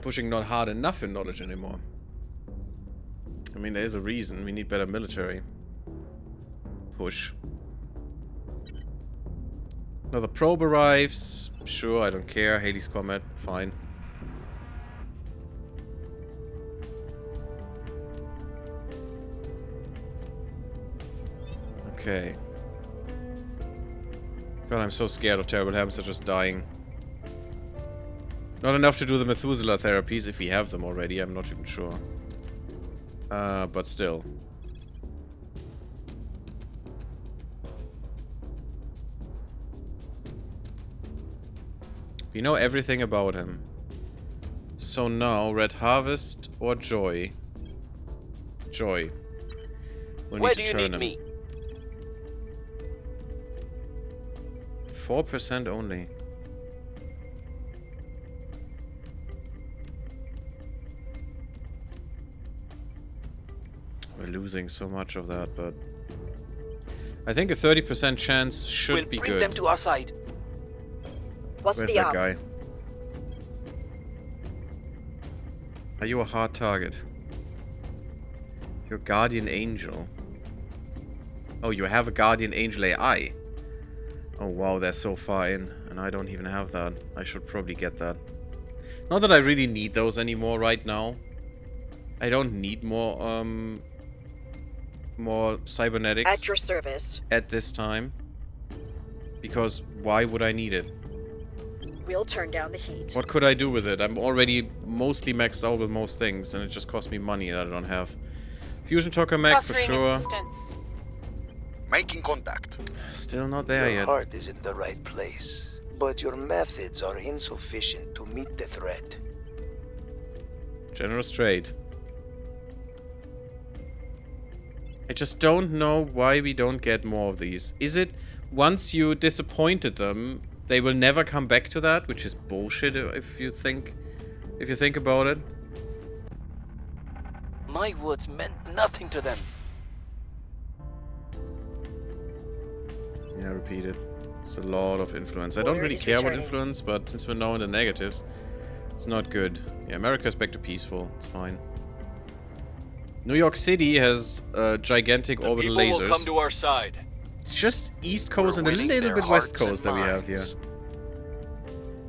pushing not hard enough in knowledge anymore. I mean, there is a reason. We need better military. Push. Another probe arrives. Sure, I don't care. Hades Comet. Fine. Okay. God, I'm so scared of terrible hamster just dying. Not enough to do the Methuselah therapies, if we have them already. I'm not even sure. But still. We know everything about him. So now, Red Harvest or Joy? Joy. We'll Where need do to you turn need him. me? 4% only. We're losing so much of that, but I think a 30% chance should We'll be bring good. them to our side. What's Where's the that op? guy? Are you a hard target? Your guardian angel. Oh, you have a guardian angel AI. Oh wow, they're so far in, and I don't even have that. I should probably get that. Not that I really need those anymore right now. I don't need more more cybernetics At your service. at this time. Because why would I need it? We'll turn down the heat. What could I do with it? I'm already mostly maxed out with most things, and it just costs me money that I don't have. Fusion Talker Mech for Offering sure. assistance. Making contact. Still not there Your yet. heart is in the right place, but your methods are insufficient to meet the threat. Generous trade. I just don't know why we don't get more of these. Is it once you disappointed them, they will never come back to that, which is bullshit if you think about it. My words meant nothing to them. Yeah, repeat it. It's a lot of influence. I don't Warrior really is care about returning. influence, but since we're now in the negatives, it's not good. Yeah, America's back to peaceful. It's fine. New York City has gigantic The orbital people lasers. will come to our side. It's just East Coast We're and a winning little their bit West hearts and Coast that we have here. minds.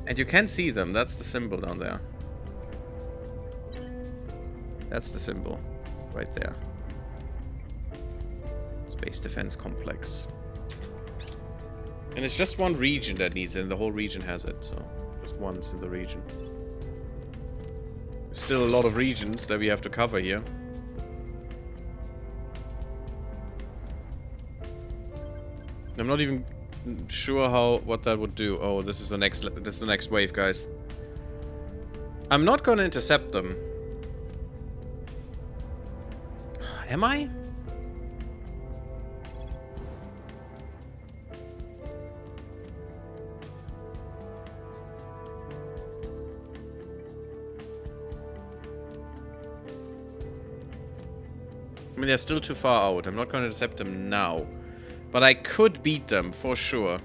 And you can see them. That's the symbol down there. That's the symbol. Right there. Space Defense Complex. And it's just one region that needs it, and the whole region has it. So, just once in the region. There's still a lot of regions that we have to cover here. I'm not even sure what that would do. Oh, this is the next wave, guys. I'm not gonna intercept them. Am I? I mean, they're still too far out. I'm not going to intercept them now. But I could beat them, for sure.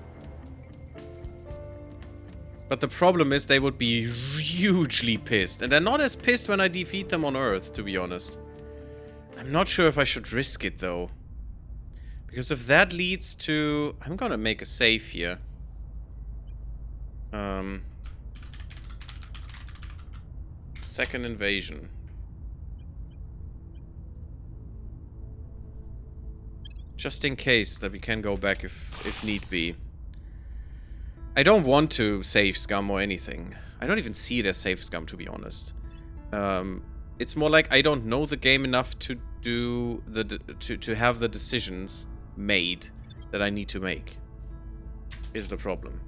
But the problem is they would be hugely pissed. And they're not as pissed when I defeat them on Earth, to be honest. I'm not sure if I should risk it, though. Because if that leads to... I'm going to make a save here. Second invasion. Just in case that we can go back if need be. I don't want to save scum or anything. I don't even see it as save scum, to be honest. It's more like I don't know the game enough to do to have the decisions made that I need to make. Is the problem.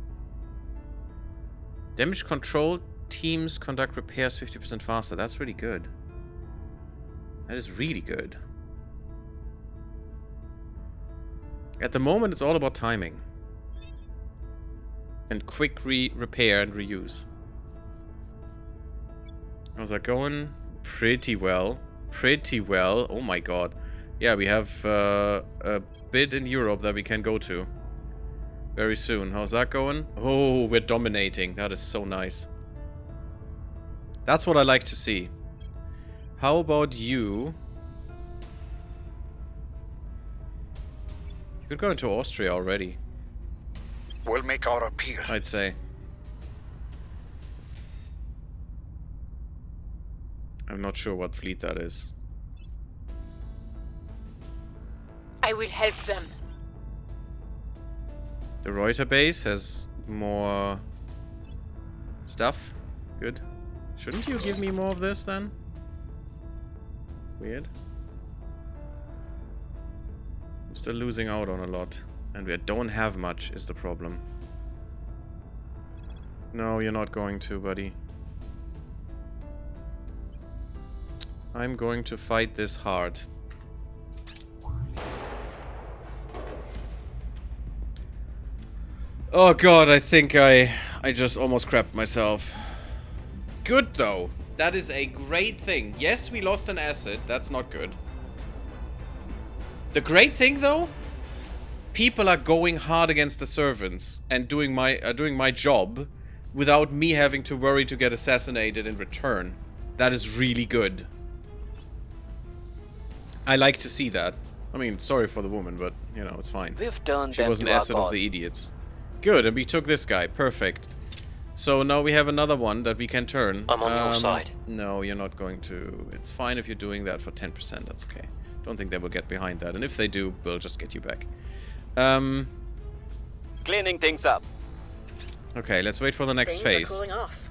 Damage control teams conduct repairs 50% faster. That's really good. That is really good. At the moment, it's all about timing. And quick repair and reuse. How's that going? Pretty well. Pretty well. Oh my god. Yeah, we have a bit in Europe that we can go to. Very soon. How's that going? Oh, we're dominating. That is so nice. That's what I like to see. How about you? You could go into Austria already, We'll make our appeal. I'd say. I'm not sure what fleet that is. I will help them. The Reuter base has more stuff. Good. Shouldn't you give me more of this then? Weird. I'm still losing out on a lot. And we don't have much is the problem. No, you're not going to, buddy. I'm going to fight this hard. Oh god, I think I just almost crapped myself. Good though. That is a great thing. Yes, we lost an asset. That's not good. The great thing though, people are going hard against the servants and doing my job without me having to worry to get assassinated in return. That is really good. I like to see that. I mean, sorry for the woman, but you know, it's fine. We've turned She them was an to our asset of cause. the idiots. Good, and we took this guy. Perfect. So now we have another one that we can turn. I'm on your side. No, you're not going to. It's fine if you're doing that for 10%. That's okay. Don't think they will get behind that. And if they do, we'll just get you back. Cleaning things up. Okay, let's wait for the next Things phase. are cooling off.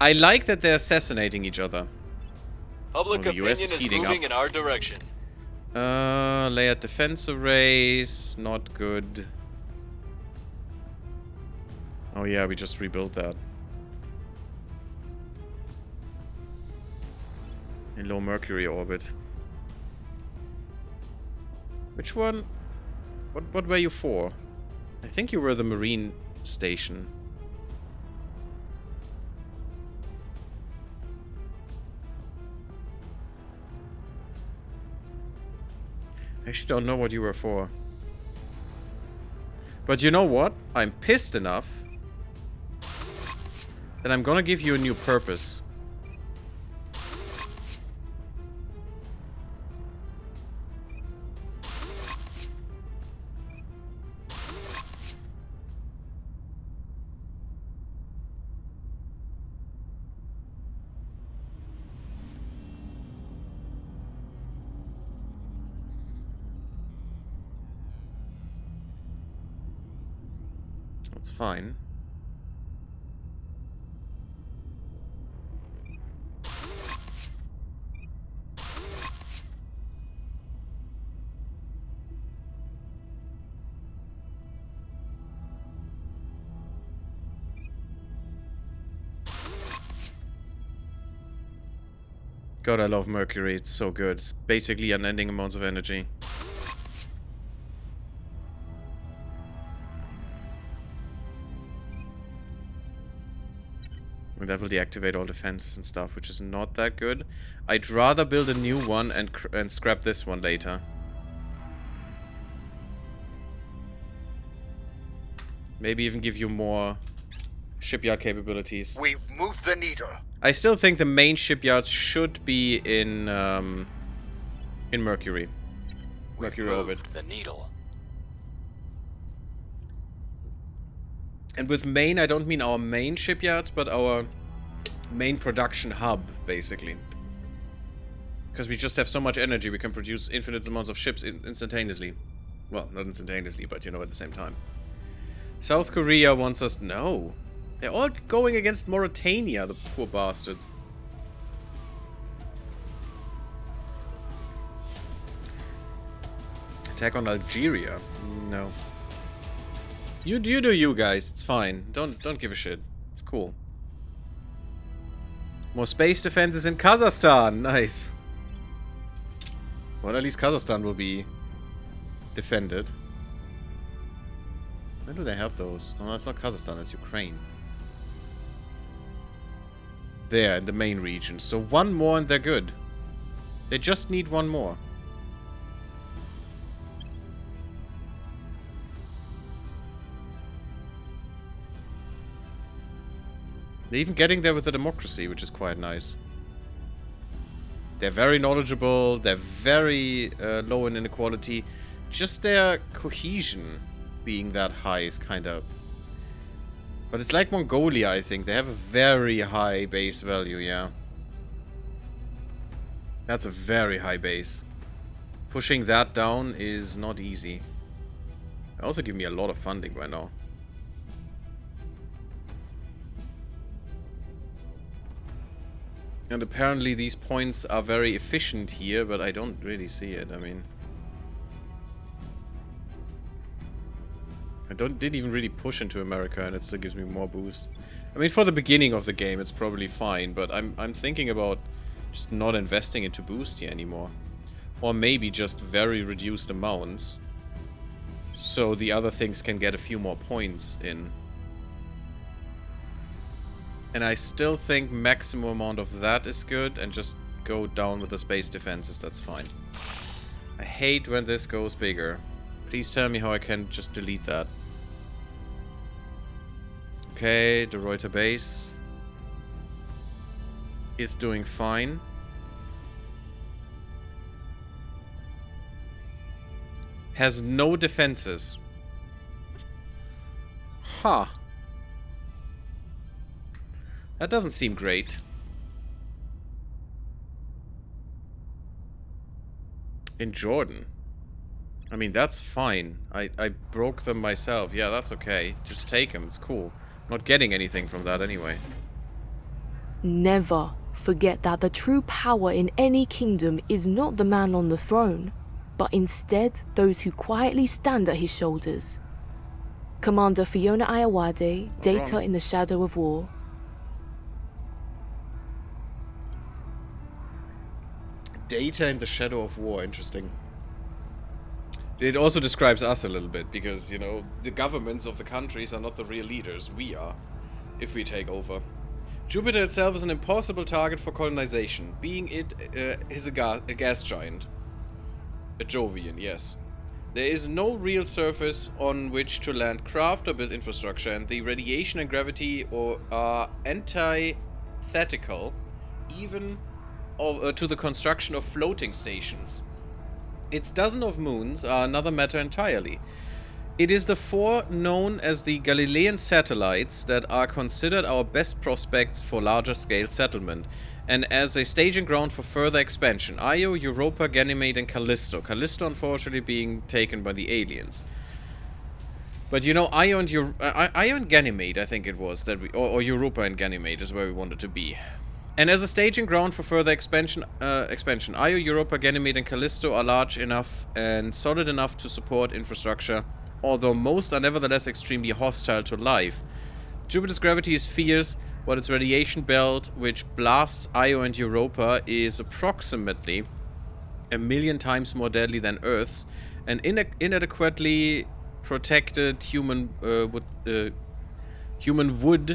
I like that they're assassinating each other. Public the US opinion is is heating moving up. in our direction. Layered defense arrays. Not good. Oh yeah, we just rebuilt that. In low Mercury orbit. Which one? What were you for? I think you were the Marine station. I actually don't know what you were for. But you know what? I'm pissed enough that I'm gonna give you a new purpose. That's fine. God, I love Mercury. It's so good. It's basically unending amounts of energy. And that will deactivate all defenses and stuff, which is not that good. I'd rather build a new one and scrap this one later. Maybe even give you more shipyard capabilities. We've moved the needle. I still think the main shipyards should be in Mercury. Mercury orbit. Moved the needle. And with main, I don't mean our main shipyards, but our main production hub, basically. Because we just have so much energy, we can produce infinite amounts of ships instantaneously. Well, not instantaneously, but you know, at the same time. South Korea wants us... No. They're all going against Mauritania, the poor bastards. Attack on Algeria? No. You do you guys, it's fine. Don't give a shit. It's cool. More space defenses in Kazakhstan. Nice. Well, at least Kazakhstan will be defended. Where do they have those? Oh, that's not Kazakhstan, that's Ukraine. There, in the main region. So one more and they're good. They just need one more. They're even getting there with the democracy, which is quite nice. They're very knowledgeable, they're very low in inequality. Just their cohesion being that high is kind of... But it's like Mongolia, I think. They have a very high base value, yeah. That's a very high base. Pushing that down is not easy. They also give me a lot of funding right now. And apparently these points are very efficient here, but I don't really see it. I mean... I didn't even really push into America and it still gives me more boost. I mean, for the beginning of the game, it's probably fine, but I'm thinking about just not investing into boost here anymore. Or maybe just very reduced amounts. So the other things can get a few more points in. And I still think maximum amount of that is good and just go down with the space defenses, that's fine. I hate when this goes bigger. Please tell me how I can just delete that. Okay, the Reuter base is doing fine. Has no defenses. Huh. That doesn't seem great. In Jordan. I mean, that's fine. I broke them myself. Yeah, that's okay. Just take them. It's cool. Not getting anything from that anyway. Never forget that the true power in any kingdom is not the man on the throne, but instead those who quietly stand at his shoulders. Commander Fiona Ayawade, Data in the Shadow of War. Data in the Shadow of War. Interesting. It also describes us a little bit, because, you know, the governments of the countries are not the real leaders. We are, if we take over. Jupiter itself is an impossible target for colonization, being it is a gas giant. A Jovian, yes. There is no real surface on which to land craft or build infrastructure, and the radiation and gravity are antithetical, even to the construction of floating stations. Its dozen of moons are another matter entirely. It is the 4 known as the Galilean satellites that are considered our best prospects for larger scale settlement, and as a staging ground for further expansion. Io, Europa, Ganymede, and Callisto. Callisto unfortunately being taken by the aliens. But you know, Io and Ganymede, I think it was, that or Europa and Ganymede is where we wanted to be. And as a staging ground for further expansion, Io, Europa, Ganymede, and Callisto are large enough and solid enough to support infrastructure, although most are nevertheless extremely hostile to life. Jupiter's gravity is fierce, while its radiation belt, which blasts Io and Europa, is approximately 1,000,000 times more deadly than Earth's, and inadequately protected human would,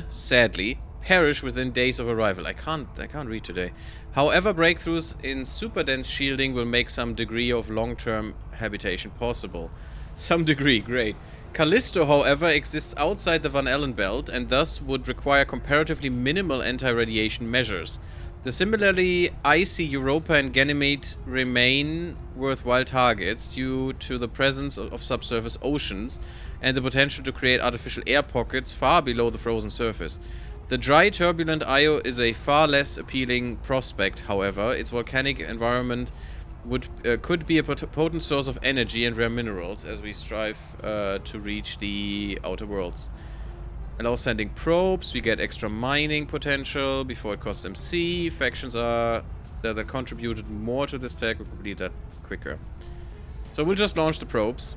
sadly, perish within days of arrival. I can't read today. However, breakthroughs in super dense shielding will make some degree of long-term habitation possible. Some degree, great. Callisto, however, exists outside the Van Allen belt and thus would require comparatively minimal anti-radiation measures. The similarly icy Europa and Ganymede remain worthwhile targets due to the presence of subsurface oceans and the potential to create artificial air pockets far below the frozen surface. The dry, turbulent Io is a far less appealing prospect, however. Its volcanic environment could be a potent source of energy and rare minerals as we strive to reach the outer worlds. Allow sending probes, we get extra mining potential before it costs MC. Factions that contributed more to this tech will complete that quicker. So we'll just launch the probes.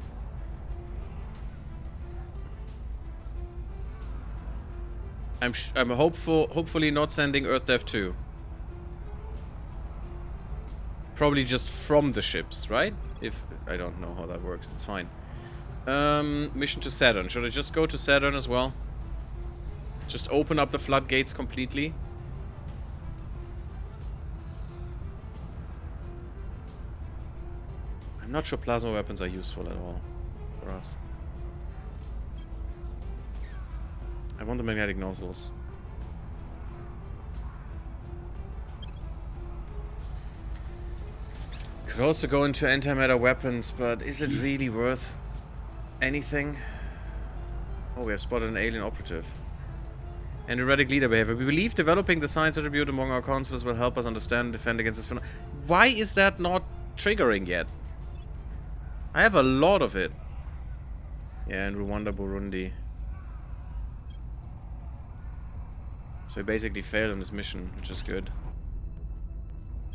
I'm hopefully not sending Earth Dev 2. Probably just from the ships, right? If I don't know how that works, it's fine. Mission to Saturn. Should I just go to Saturn as well? Just open up the floodgates completely. I'm not sure plasma weapons are useful at all for us. I want the magnetic nozzles. Could also go into antimatter weapons, but is it really worth anything? Oh, we have spotted an alien operative. And erratic leader behavior. We believe developing the science attribute among our consuls will help us understand and defend against this phenomenon. Why is that not triggering yet? I have a lot of it. Yeah, in Rwanda, Burundi. So we basically failed on this mission, which is good.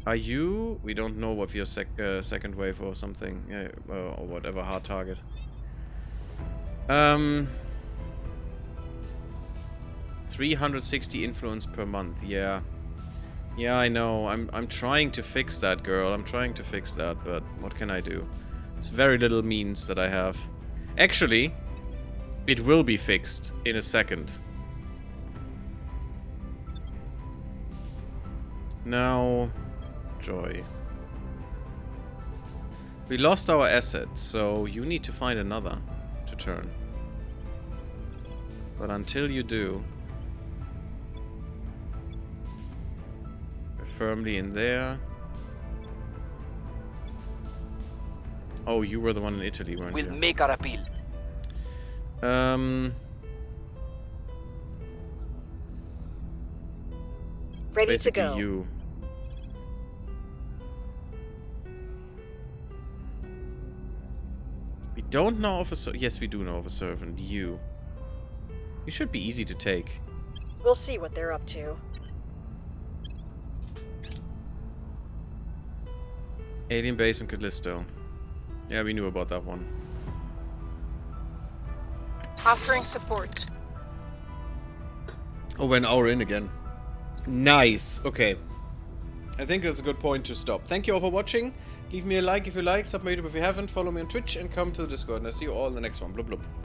Are you... We don't know what your second wave or something. Yeah, or whatever, hard target. 360 influence per month, yeah. Yeah, I know. I'm trying to fix that, girl. I'm trying to fix that, but what can I do? It's very little means that I have. Actually, it will be fixed in a second. Now, Joy. We lost our asset, so you need to find another to turn. But until you do, we're firmly in there. Oh, you were the one in Italy, weren't you? We'll make our appeal. Ready to Basically go. you. don't know of a servant. Yes, we do know of a servant. You. You should be easy to take. We'll see what they're up to. Alien base in Callisto. Yeah, we knew about that one. Offering support. Oh, we're an hour in again. Nice. Okay. I think that's a good point to stop. Thank you all for watching. Leave me a like if you like. Sub my YouTube if you haven't. Follow me on Twitch and come to the Discord. And I'll see you all in the next one. Blub blub.